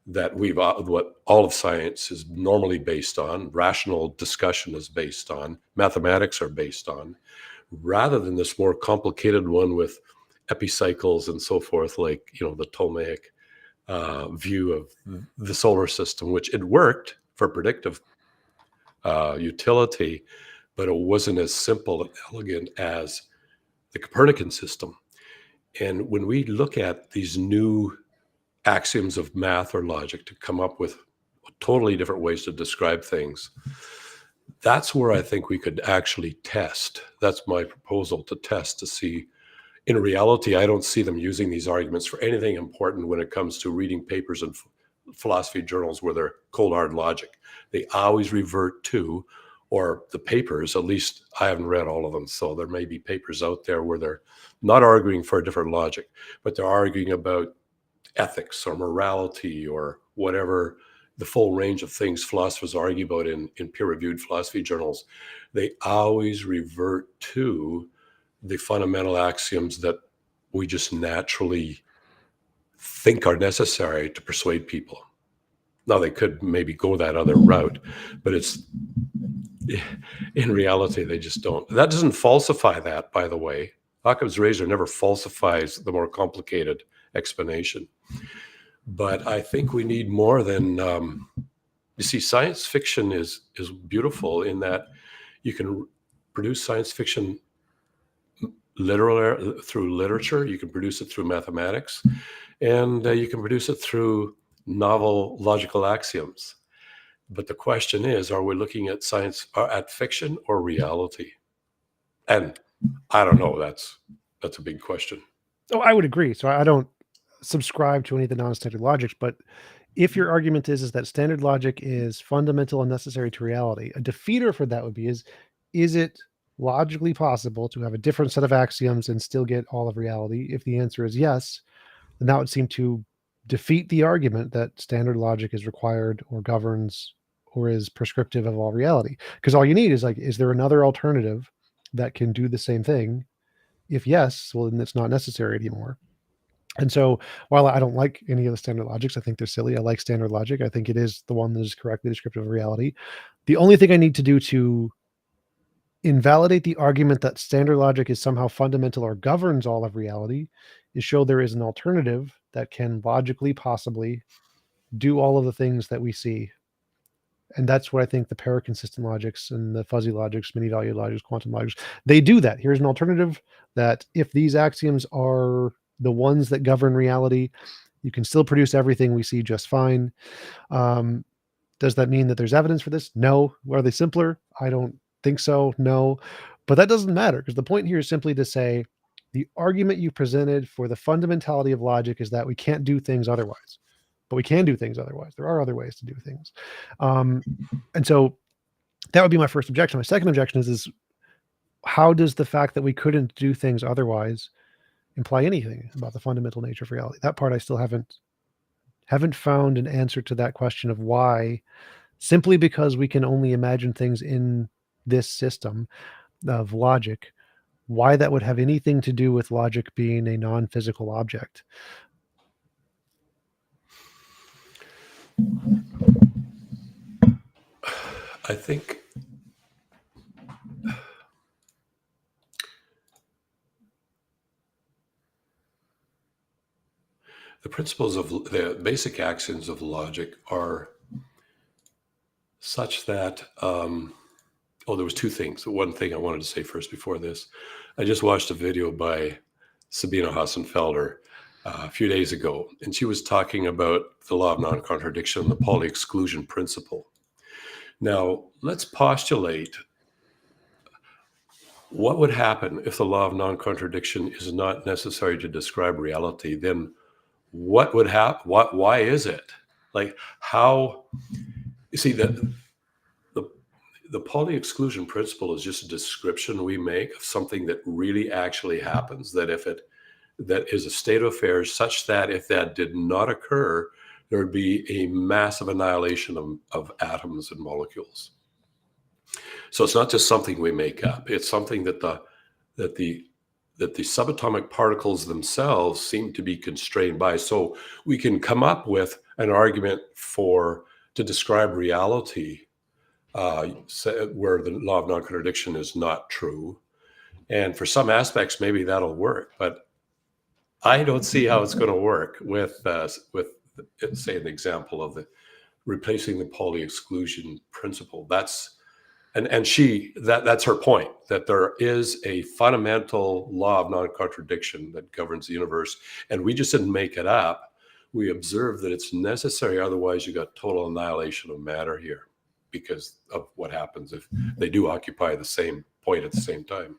that what all of science is normally based on, rational discussion is based on, mathematics are based on, rather than this more complicated one with epicycles and so forth, like, the Ptolemaic view of the solar system, which it worked for predictive utility, but it wasn't as simple and elegant as the Copernican system. And when we look at these new axioms of math or logic to come up with totally different ways to describe things, that's where I think we could actually test. That's my proposal, to test to see. In reality, I don't see them using these arguments for anything important when it comes to reading papers in philosophy journals where they're cold hard logic. They always revert to, or the papers, at least I haven't read all of them, so there may be papers out there where they're not arguing for a different logic, but they're arguing about ethics or morality or whatever, the full range of things philosophers argue about in peer-reviewed philosophy journals. They always revert to the fundamental axioms that we just naturally think are necessary to persuade people. Now, they could maybe go that other route, but in reality, they just don't. That doesn't falsify that, by the way. Occam's razor never falsifies the more complicated explanation. But I think we need more than, you see, science fiction is beautiful in that you can produce science fiction through literature, you can produce it through mathematics, and you can produce it through novel logical axioms. But the question is, are we looking at science, at fiction or reality? And I don't know. That's a big question. Oh, I would agree. So I don't subscribe to any of the non-standard logics, but if your argument is that standard logic is fundamental and necessary to reality, a defeater for that would be is it logically possible to have a different set of axioms and still get all of reality? If the answer is yes, then that would seem to defeat the argument that standard logic is required or governs or is prescriptive of all reality. Because all you need is there another alternative that can do the same thing If yes, well, then it's not necessary anymore. And so while I don't like any of the standard logics, I think they're silly. I like standard logic. I think it is the one that is correctly descriptive of reality. The only thing I need to do to invalidate the argument that standard logic is somehow fundamental or governs all of reality is show there is an alternative that can logically possibly do all of the things that we see. And that's what I think the paraconsistent logics and the fuzzy logics, many value logics, quantum logics, they do that. Here's an alternative that if these axioms are the ones that govern reality, you can still produce everything we see just fine. Does that mean that there's evidence for this? No. Are they simpler? I don't think so. No. But that doesn't matter, because the point here is simply to say the argument you presented for the fundamentality of logic is that we can't do things otherwise. But we can do things otherwise. There are other ways to do things. And so that would be my first objection. My second objection is how does the fact that we couldn't do things otherwise imply anything about the fundamental nature of reality? That part I still haven't found an answer to that question of why, simply because we can only imagine things in this system of logic, why that would have anything to do with logic being a non-physical object. I think the principles of the basic axioms of logic are such that, there was two things. One thing I wanted to say first before this. I just watched a video by Sabina Hassenfelder a few days ago, and she was talking about the law of non-contradiction, the Pauli exclusion principle. Now, let's postulate what would happen if the law of non-contradiction is not necessary to describe reality. Then what would happen? Why is it? Like, how? You see, the Pauli exclusion principle is just a description we make of something that really actually happens. That is a state of affairs such that if that did not occur, there would be a massive annihilation of atoms and molecules. So it's not just something we make up. It's something that the subatomic particles themselves seem to be constrained by. So we can come up with an argument to describe reality where the law of non-contradiction is not true. And for some aspects, maybe that'll work. But I don't see how it's going to work with say, an example of replacing the Pauli exclusion principle. That's her point, that there is a fundamental law of non-contradiction that governs the universe, and we just didn't make it up. We observe that it's necessary, otherwise you got total annihilation of matter here because of what happens if they do occupy the same point at the same time.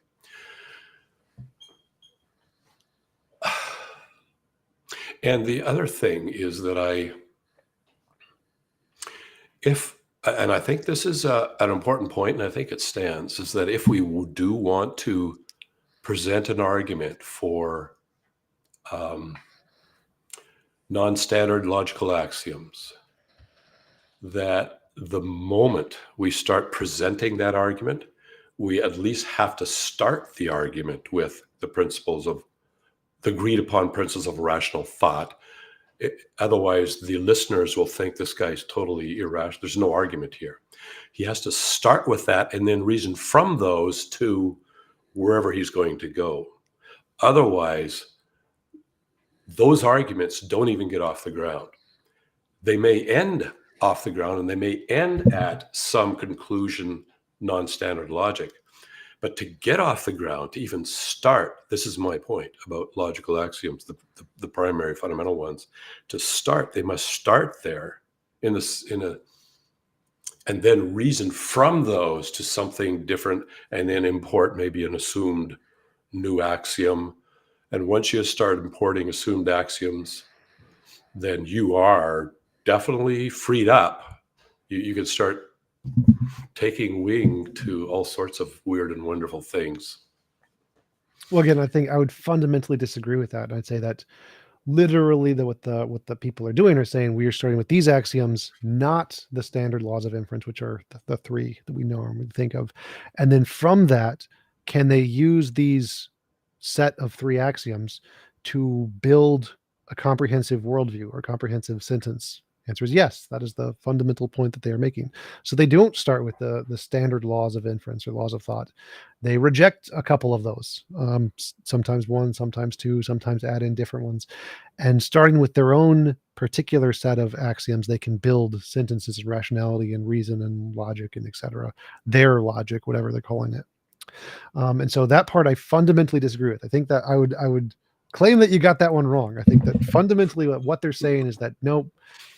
And the other thing is that and I think this is an important point, and I think it stands, is that if we do want to present an argument for non-standard logical axioms, that the moment we start presenting that argument, we at least have to start the argument with the agreed upon principles of rational thought. Otherwise, the listeners will think this guy's totally irrational. There's no argument here. He has to start with that and then reason from those to wherever he's going to go. Otherwise, those arguments don't even get off the ground. They may end off the ground and they may end at some conclusion, non-standard logic. But to get off the ground, to even start, this is my point about logical axioms, the primary fundamental ones. To start, they must start there and then reason from those to something different, and then import maybe an assumed new axiom. And once you start importing assumed axioms, then you are definitely freed up. You can start taking wing to all sorts of weird and wonderful things. Well, again, I think I would fundamentally disagree with that. I'd say that literally what the people are doing are saying we are starting with these axioms, not the standard laws of inference, which are the three that we normally think of. And then from that, can they use these set of 3 axioms to build a comprehensive worldview or comprehensive sentence? Answer is yes. That is the fundamental point that they are making. So they don't start with the standard laws of inference or laws of thought. They reject a couple of those, sometimes one, sometimes two, sometimes add in different ones. And starting with their own particular set of axioms, they can build sentences and rationality and reason and logic and etc. Their logic, whatever they're calling it. And so that part I fundamentally disagree with. I think that I would claim that you got that one wrong. I think that fundamentally what they're saying is that nope,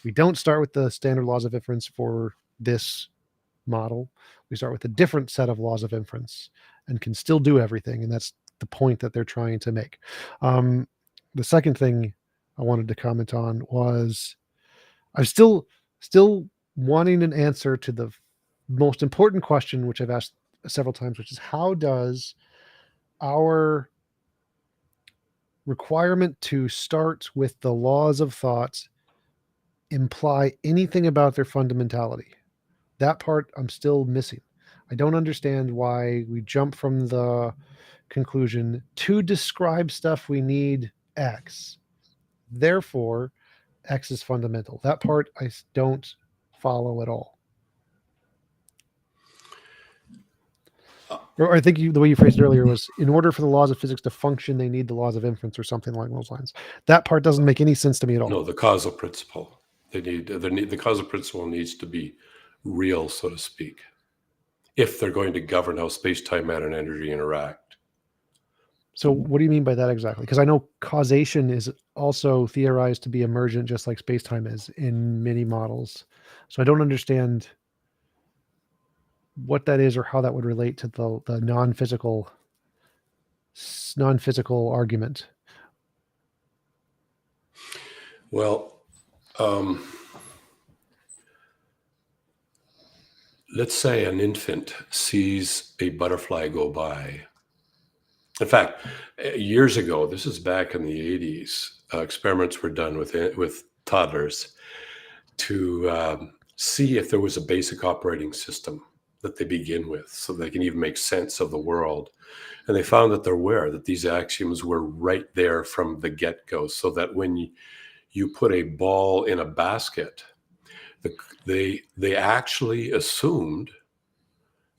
we don't start with the standard laws of inference for this model. We start with a different set of laws of inference and can still do everything. And that's the point that they're trying to make. The second thing I wanted to comment on was I'm still wanting an answer to the most important question, which I've asked several times, which is how does our requirement to start with the laws of thought imply anything about their fundamentality? That part I'm still missing. I don't understand why we jump from the conclusion to describe stuff we need X. Therefore, X is fundamental. That part I don't follow at all. Or I think the way you phrased it earlier was, in order for the laws of physics to function, they need the laws of inference or something along those lines. That part doesn't make any sense to me at all. No, the causal principle. The causal principle needs to be real, so to speak, if they're going to govern how space, time, matter, and energy interact. So what do you mean by that exactly? Because I know causation is also theorized to be emergent, just like space-time is in many models. So I don't understand what that is or how that would relate to the non-physical argument. Well, let's say an infant sees a butterfly go by. In fact, years ago, this is back in the 80s, experiments were done with toddlers to see if there was a basic operating system that they begin with so they can even make sense of the world. And they found that that these axioms were right there from the get-go, so that when you put a ball in a basket, they actually assumed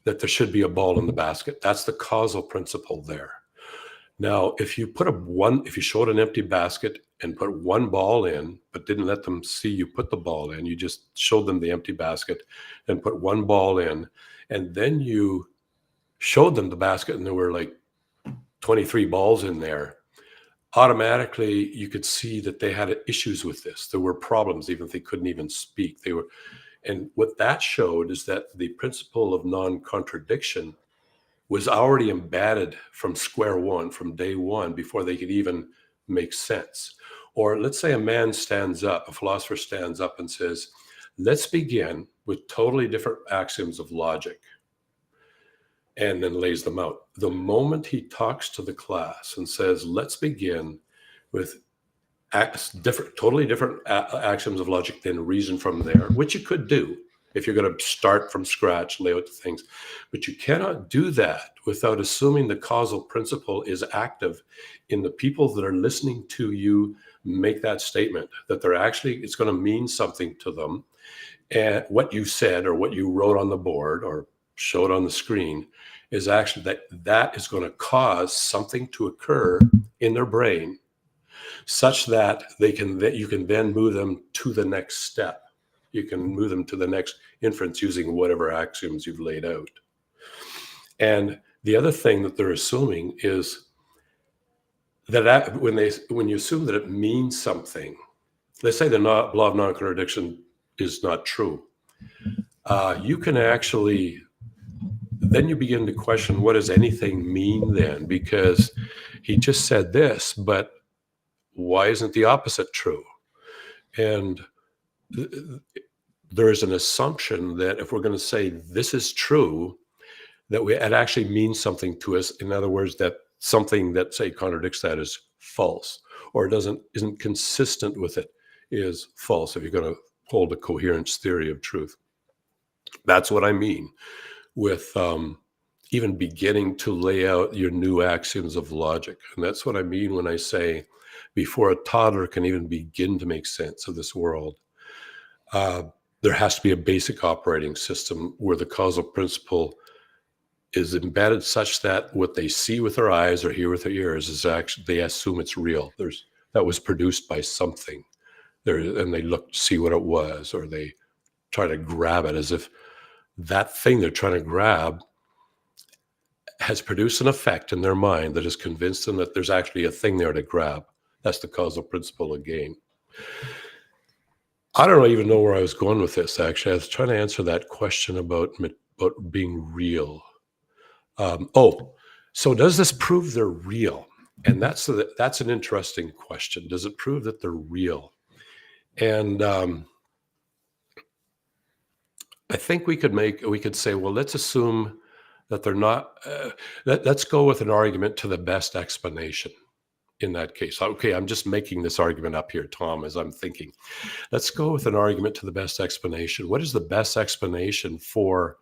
that there should be a ball in the basket. That's the causal principle there. Now, if you showed an empty basket and put one ball in, but didn't let them see you put the ball in, you just showed them the empty basket and put one ball in, and then you showed them the basket and there were like 23 balls in there, automatically you could see that they had issues with this. There were problems, even if they couldn't even speak. And what that showed is that the principle of non-contradiction was already embedded from square one, from day one, before they could even make sense. Or let's say a philosopher stands up and says, let's begin with totally different axioms of logic, and then lays them out. The moment he talks to the class and says, let's begin with totally different axioms of logic, then reason from there, which you could do if you're going to start from scratch, lay out the things. But you cannot do that without assuming the causal principle is active in the people that are listening to you make that statement, that it's going to mean something to them. And what you said or what you wrote on the board or showed on the screen is actually that is going to cause something to occur in their brain such that you can then move them to the next step. You can move them to the next inference using whatever axioms you've laid out. And the other thing that they're assuming is that when you assume that it means something, let's say the law of non-contradiction is not true, you can actually, then you begin to question, what does anything mean then? Because he just said this, but why isn't the opposite true? And there is an assumption that if we're going to say this is true, that it actually means something to us. In other words, that something that, say, contradicts that is false, or isn't consistent with it is false, if you're going to hold a coherence theory of truth. That's what I mean with even beginning to lay out your new axioms of logic. And that's what I mean when I say before a toddler can even begin to make sense of this world, there has to be a basic operating system where the causal principle is embedded such that what they see with their eyes or hear with their ears is actually, they assume it's real. That was produced by something there, and they look to see what it was, or they try to grab it as if that thing they're trying to grab has produced an effect in their mind that has convinced them that there's actually a thing there to grab. That's the causal principle again. I don't even know where I was going with this, actually. I was trying to answer that question about being real. So does this prove they're real? And that's an interesting question. Does it prove that they're real? And I think we could say, well, let's assume that they're not. Let's go with an argument to the best explanation in that case. Okay, I'm just making this argument up here, Tom, as I'm thinking. Let's go with an argument to the best explanation. What is the best explanation for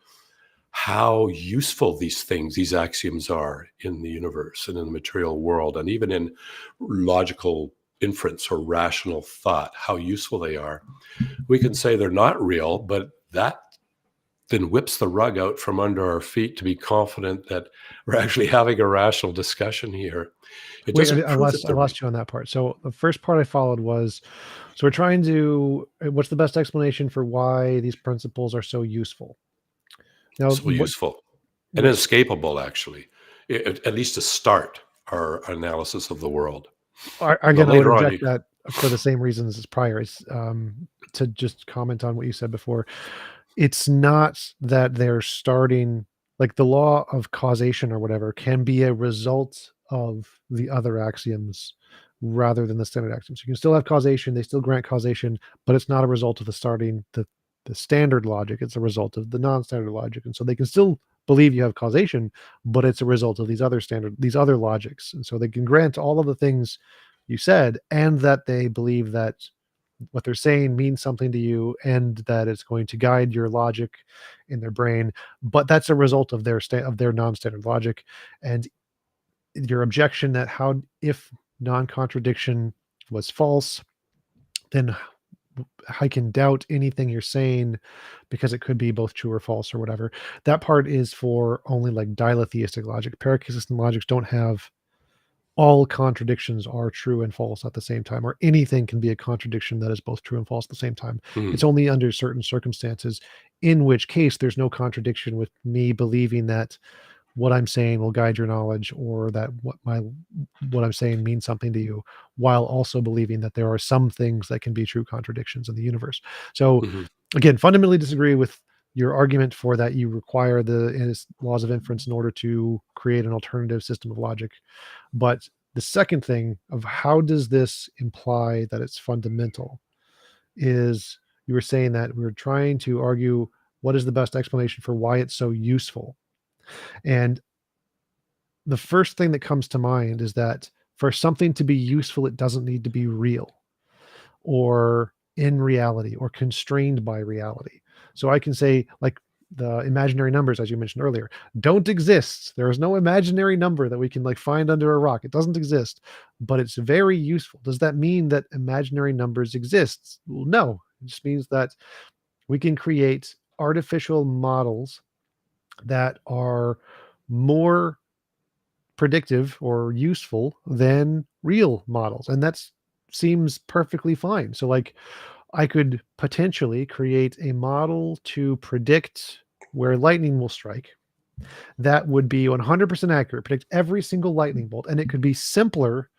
how useful these axioms are in the universe and in the material world, and even in logical inference or rational thought, how useful they are? We can say they're not real, but that then whips the rug out from under our feet to be confident that we're actually having a rational discussion here. Wait, I lost you on that part. So the first part I followed was, so we're trying to, what's the best explanation for why these principles are so useful? Now, so useful and inescapable, actually, at least to start our analysis of the world. Again, I would reject that for the same reasons as prior. Is to just comment on what you said before. It's not that they're starting, like the law of causation or whatever can be a result of the other axioms rather than the standard axioms. You can still have causation, they still grant causation, but it's not a result of the standard logic. It's a result of the non-standard logic. And so they can still believe you have causation, but it's a result of these other logics. And so they can grant all of the things you said, and that they believe that what they're saying means something to you, and that it's going to guide your logic in their brain. But that's a result of their non-standard logic. And your objection that if non-contradiction was false, then I can doubt anything you're saying because it could be both true or false or whatever. That part is for only like diletheistic logic. Paraconsistent logics don't have all contradictions are true and false at the same time, or anything can be a contradiction that is both true and false at the same time. It's only under certain circumstances, in which case there's no contradiction with me believing that what I'm saying will guide your knowledge, or that what I'm saying means something to you, while also believing that there are some things that can be true contradictions in the universe. So again, fundamentally disagree with your argument for that you require the laws of inference in order to create an alternative system of logic. But the second thing of how does this imply that it's fundamental is you were saying that we're trying to argue what is the best explanation for why it's so useful. And the first thing that comes to mind is that for something to be useful, it doesn't need to be real or in reality or constrained by reality. So I can say, like, the imaginary numbers, as you mentioned earlier, don't exist. There is no imaginary number that we can like find under a rock. It doesn't exist, but it's very useful. Does that mean that imaginary numbers exist? Well, no, it just means that we can create artificial models that are more predictive or useful than real models. And that seems perfectly fine. So like I could potentially create a model to predict where lightning will strike. That would be 100% accurate, predict every single lightning bolt. And it could be simpler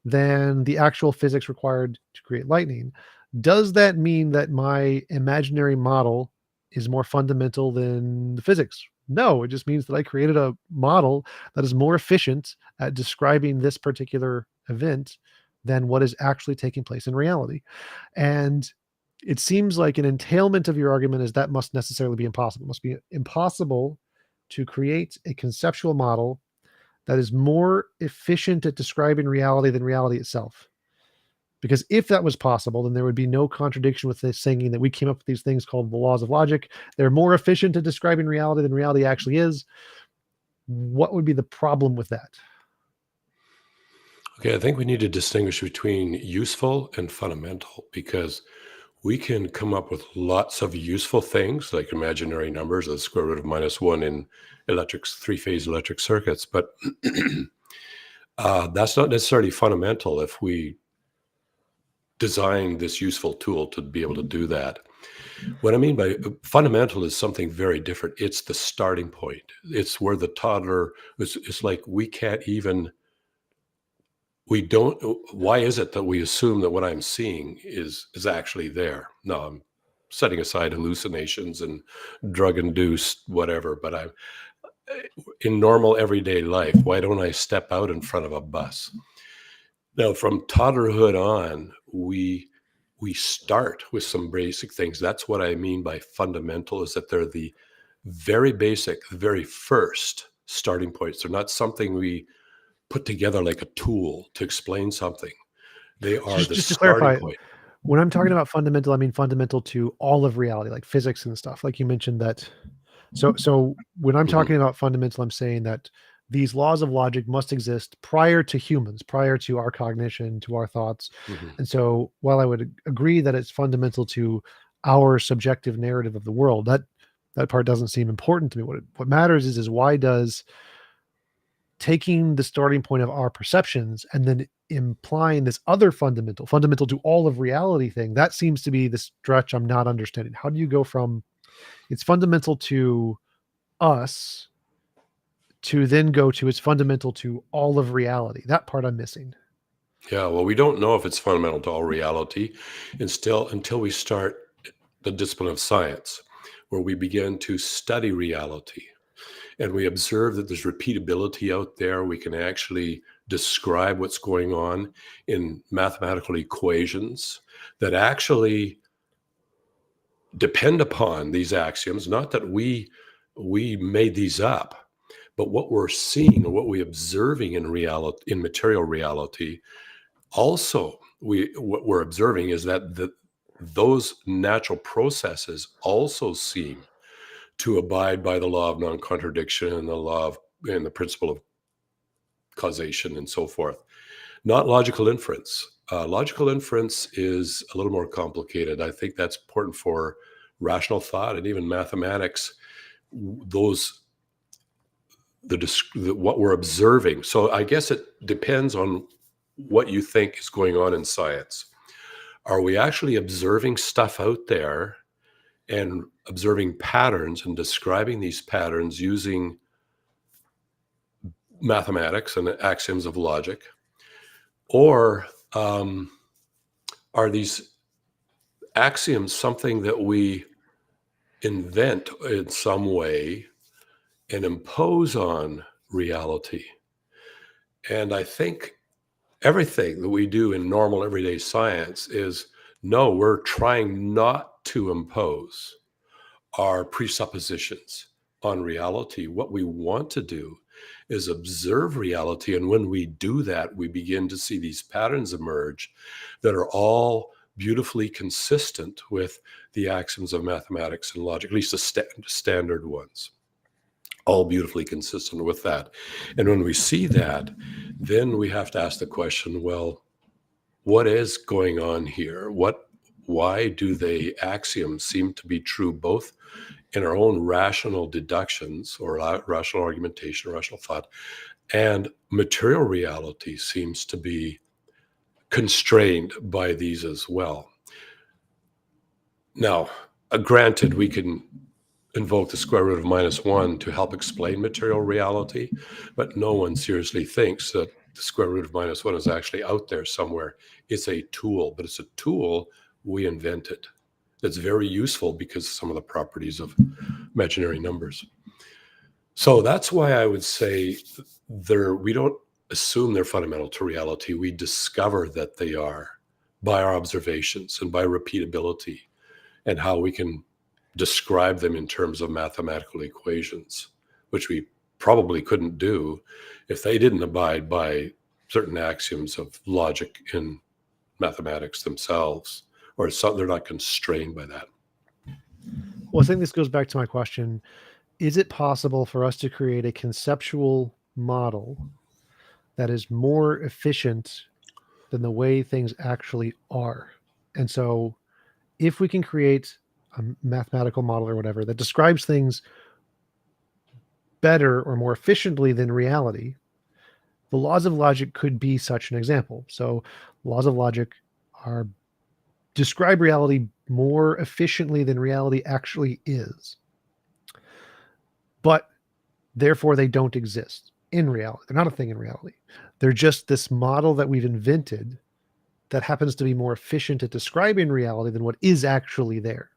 than the actual physics required to create lightning. Does that mean that my imaginary model is more fundamental than the physics? No, it just means that I created a model that is more efficient at describing this particular event than what is actually taking place in reality. And it seems like an entailment of your argument is that must necessarily be impossible. It must be impossible to create a conceptual model that is more efficient at describing reality than reality itself. Because if that was possible, then there would be no contradiction with this saying that we came up with these things called the laws of logic. They're more efficient at describing reality than reality actually is. What would be the problem with that? Okay, I think we need to distinguish between useful and fundamental, because we can come up with lots of useful things like imaginary numbers, the square root of -1 in three-phase electric circuits, but that's not necessarily fundamental if we design this useful tool to be able to do that. What I mean by fundamental is something very different. It's the starting point. It's where the toddler, it's like we can't even, we don't, why is it that we assume that what I'm seeing is actually there? No, I'm setting aside hallucinations and drug-induced whatever, but I'm in normal everyday life, why don't I step out in front of a bus? Now, from toddlerhood on, we start with some basic things. That's what I mean by fundamental, is that they're the very basic, very first starting points. They're not something we put together like a tool to explain something. They are the Just to starting clarify, point. when I'm talking about fundamental, I mean fundamental to all of reality, like physics and stuff. Like you mentioned that. So when I'm Mhm, talking about fundamental, I'm saying that these laws of logic must exist prior to humans, prior to our cognition, to our thoughts. mhm. And so while I would agree that it's fundamental to our subjective narrative of the world, that part doesn't seem important to me. What matters is why does taking the starting point of our perceptions and then implying this other fundamental to all of reality thing, that seems to be the stretch I'm not understanding. How do you go from it's fundamental to us to then go to it's fundamental to all of reality? That part I'm missing. Yeah, well, we don't know if it's fundamental to all reality, and still until we start the discipline of science, where we begin to study reality and we observe that there's repeatability out there. We can actually describe what's going on in mathematical equations that actually depend upon these axioms. Not that we made these up, but what we're seeing or what we're observing in reality, in material reality, also what we're observing is that those natural processes also seem to abide by the law of non-contradiction and the law of and the principle of causation and so forth. Not logical inference. Logical inference is a little more complicated. I think that's important for rational thought and even mathematics. Those what we're observing. So I guess it depends on what you think is going on in science. Are we actually observing stuff out there and observing patterns and describing these patterns using mathematics and axioms of logic? Or are these axioms something that we invent in some way and impose on reality? And I think everything that we do in normal everyday science is no, we're trying not to impose our presuppositions on reality. What we want to do is observe reality. And when we do that, we begin to see these patterns emerge that are all beautifully consistent with the axioms of mathematics and logic, at least the standard ones, all beautifully consistent with that. And when we see that, then we have to ask the question, well, what is going on here? Why do the axioms seem to be true both in our own rational deductions or rational argumentation, rational thought, and material reality seems to be constrained by these as well? Now, granted, we can invoke the square root of -1 to help explain material reality, but no one seriously thinks that the square root of -1 is actually out there somewhere. It's a tool, but it's a tool we invented. That's very useful because of some of the properties of imaginary numbers. So that's why I would say we don't assume they're fundamental to reality. We discover that they are by our observations and by repeatability and how we can describe them in terms of mathematical equations, which we probably couldn't do if they didn't abide by certain axioms of logic in mathematics themselves, or they're not constrained by that. Well, I think this goes back to my question. is it possible for us to create a conceptual model that is more efficient than the way things actually are? And so, if we can create a mathematical model or whatever that describes things better or more efficiently than reality, the laws of logic could be such an example. So, laws of logic are describe reality more efficiently than reality actually is. But therefore, they don't exist in reality. They're not a thing in reality. They're just this model that we've invented that happens to be more efficient at describing reality than what is actually there.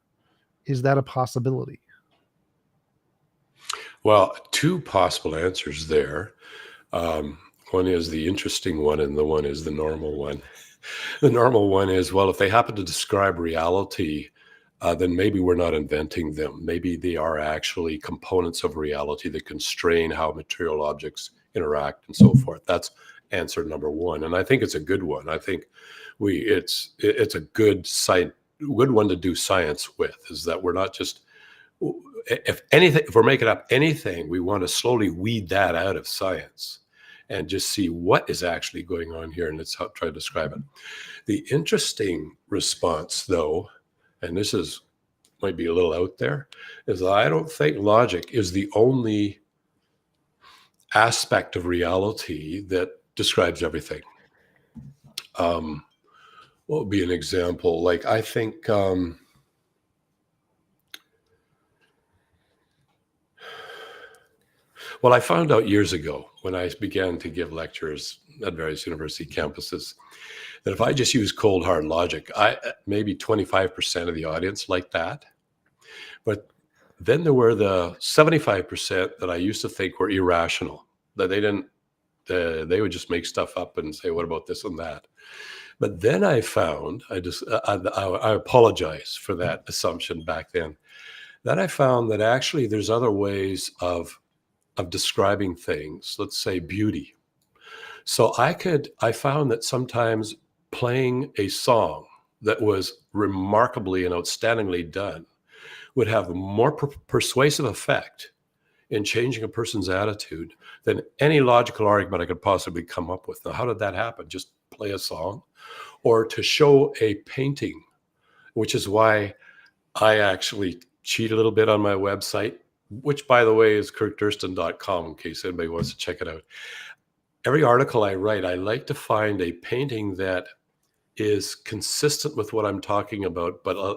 Is that a possibility? Well, two possible answers there. One is the interesting one, and the one is the normal one. The normal one is, well, if they happen to describe reality, then maybe we're not inventing them. Maybe they are actually components of reality that constrain how material objects interact and so forth. That's answer number one, and I think it's a good one. I think it's a good one to do science with. Is that we're not just, if anything, if we're making up anything, we want to slowly weed that out of science and just see what is actually going on here, and let's try to describe it. The interesting response, though, and this might be a little out there, is that I don't think logic is the only aspect of reality that describes everything. What would be an example? Like, I think well, I found out years ago when I began to give lectures at various university campuses that if I just use cold hard logic, maybe 25% of the audience liked that. But then there were the 75% that I used to think were irrational, that they would just make stuff up and say, what about this and that? But then I found, I apologize for that assumption back then. Then I found that actually there's other ways of describing things, let's say beauty. So I found that sometimes playing a song that was remarkably and outstandingly done would have a more persuasive effect in changing a person's attitude than any logical argument I could possibly come up with. Now, how did that happen? Just play a song? Or to show a painting, which is why I actually cheat a little bit on my website, which, by the way, is kirkdurston.com, in case anybody wants to check it out. Every article I write, I like to find a painting that is consistent with what I'm talking about, but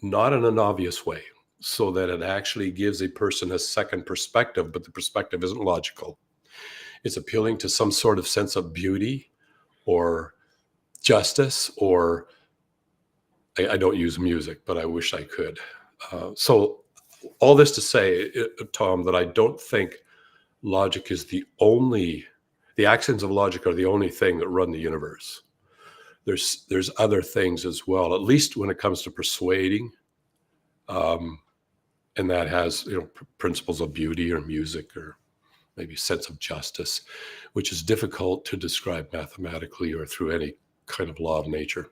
not in an obvious way, so that it actually gives a person a second perspective, but the perspective isn't logical. It's appealing to some sort of sense of beauty or justice, or I don't use music, but I wish I could. So all this to say, Tom, that I don't think logic is the axioms of logic are the only thing that run the universe. There's other things as well, at least when it comes to persuading. And that has, principles of beauty or music or maybe sense of justice, which is difficult to describe mathematically or through any kind of law of nature.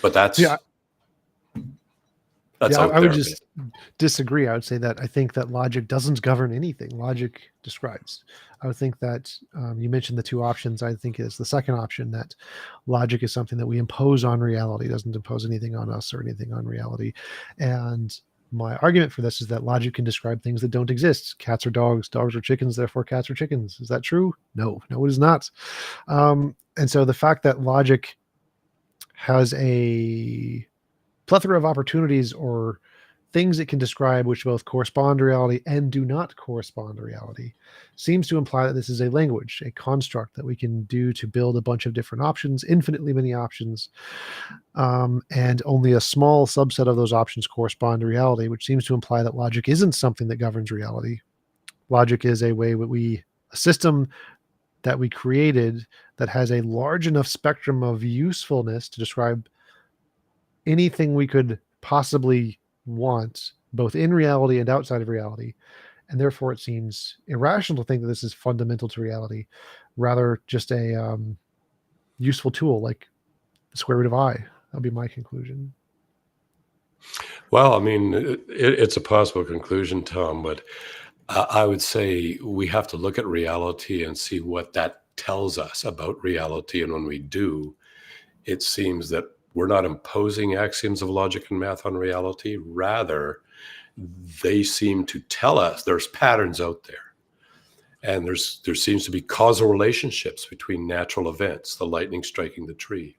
But that's Yeah, out I there. would just disagree. I would say that I think that logic doesn't govern anything. Logic describes. I would think that you mentioned the two options. I think is the second option, that logic is something that we impose on reality. It doesn't impose anything on us or anything on reality. And my argument for this is that logic can describe things that don't exist. Cats are dogs, dogs are chickens, therefore cats are chickens. Is that true? No, it is not. And so the fact that logic has a plethora of opportunities or things it can describe which both correspond to reality and do not correspond to reality seems to imply that this is a language, a construct that we can do to build a bunch of different options, infinitely many options, and only a small subset of those options correspond to reality, which seems to imply that logic isn't something that governs reality. Logic is a system that we created that has a large enough spectrum of usefulness to describe anything we could possibly want, both in reality and outside of reality. And therefore, it seems irrational to think that this is fundamental to reality, rather just a useful tool like the square root of I. That'll be my conclusion. Well, I mean, it's a possible conclusion, Tom, but I would say we have to look at reality and see what that tells us about reality. And when we do, it seems that we're not imposing axioms of logic and math on reality. Rather, they seem to tell us there's patterns out there. And there seems to be causal relationships between natural events, the lightning striking the tree.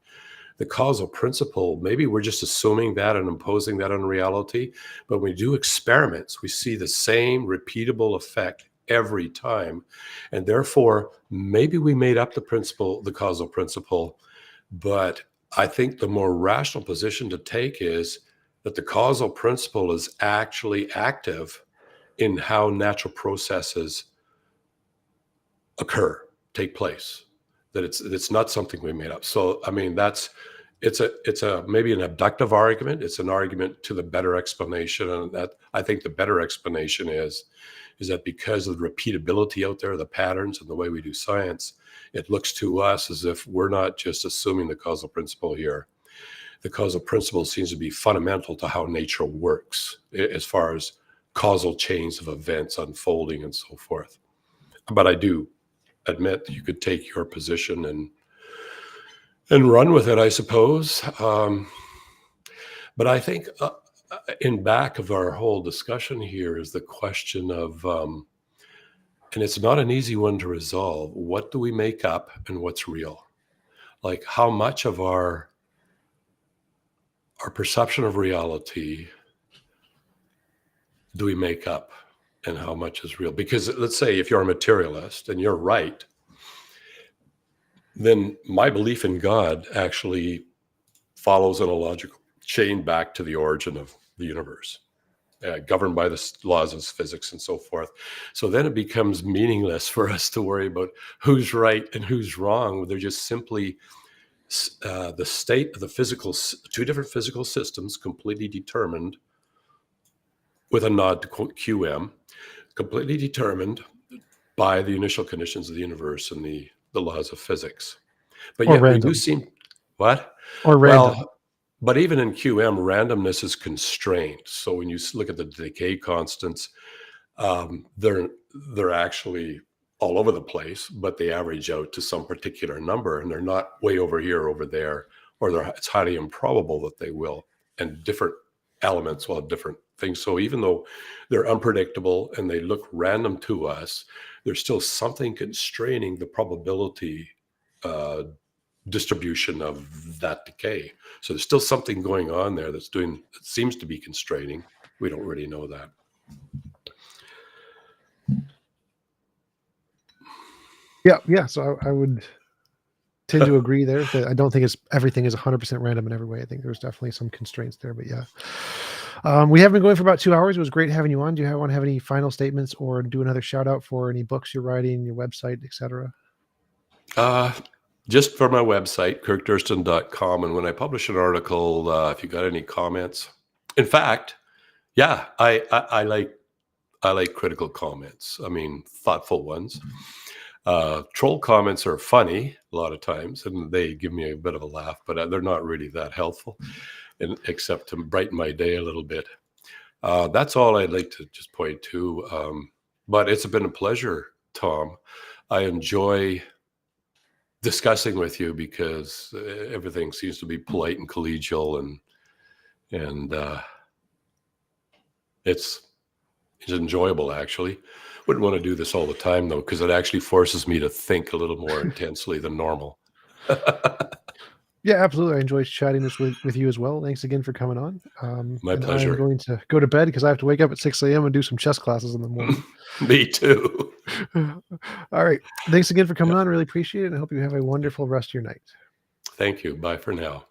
The causal principle, maybe we're just assuming that and imposing that on reality. But when we do experiments, we see the same repeatable effect every time. And therefore, maybe we made up the principle, the causal principle. But I think the more rational position to take is that the causal principle is actually active in how natural processes take place, that it's not something we made up. So I mean, it's a maybe an abductive argument. It's an argument to the better explanation, and that I think the better explanation is that because of the repeatability out there, the patterns and the way we do science, it looks to us as if we're not just assuming the causal principle here. The causal principle seems to be fundamental to how nature works as far as causal chains of events unfolding and so forth. But I do admit you could take your position and run with it, I suppose. But I think in back of our whole discussion here is the question of, and it's not an easy one to resolve, what do we make up and what's real? Like how much of our perception of reality do we make up and how much is real? Because let's say if you're a materialist and you're right, then my belief in God actually follows in a logical chain back to the origin of the universe, governed by the laws of physics and so forth. So then it becomes meaningless for us to worry about who's right and who's wrong. They're just simply the state of the two different physical systems completely determined, with a nod to QM, completely determined by the initial conditions of the universe and the laws of physics. But yet we do seem, what? Or random. Well, but even in QM, randomness is constrained. So when you look at the decay constants, they're actually all over the place, but they average out to some particular number, and they're not way over here, over there, or it's highly improbable that they will. And different elements will have different things. So even though they're unpredictable and they look random to us, there's still something constraining the probability distribution of that decay. So there's still something going on there that seems to be constraining. We don't really know that. Yeah. So I would tend to agree there. That I don't think everything is 100% random in every way. I think there's definitely some constraints there, but yeah. We have been going for about 2 hours. It was great having you on. Do you want to have any final statements or do another shout out for any books you're writing, your website, etc.? Just for my website, kirkdurston.com. And when I publish an article, if you got any comments, in fact, yeah, I like critical comments. I mean, thoughtful ones. Troll comments are funny a lot of times, and they give me a bit of a laugh, but they're not really that helpful, except to brighten my day a little bit. That's all I'd like to just point to. But it's been a pleasure, Tom. I enjoy discussing with you because everything seems to be polite and collegial, and it's enjoyable, actually. Wouldn't want to do this all the time, though, because it actually forces me to think a little more intensely than normal. Yeah, absolutely. I enjoyed chatting this with you as well. Thanks again for coming on. My pleasure. I'm going to go to bed because I have to wake up at 6 a.m. and do some chess classes in the morning. Me too. All right. Thanks again for coming on. Really appreciate it. And I hope you have a wonderful rest of your night. Thank you. Bye for now.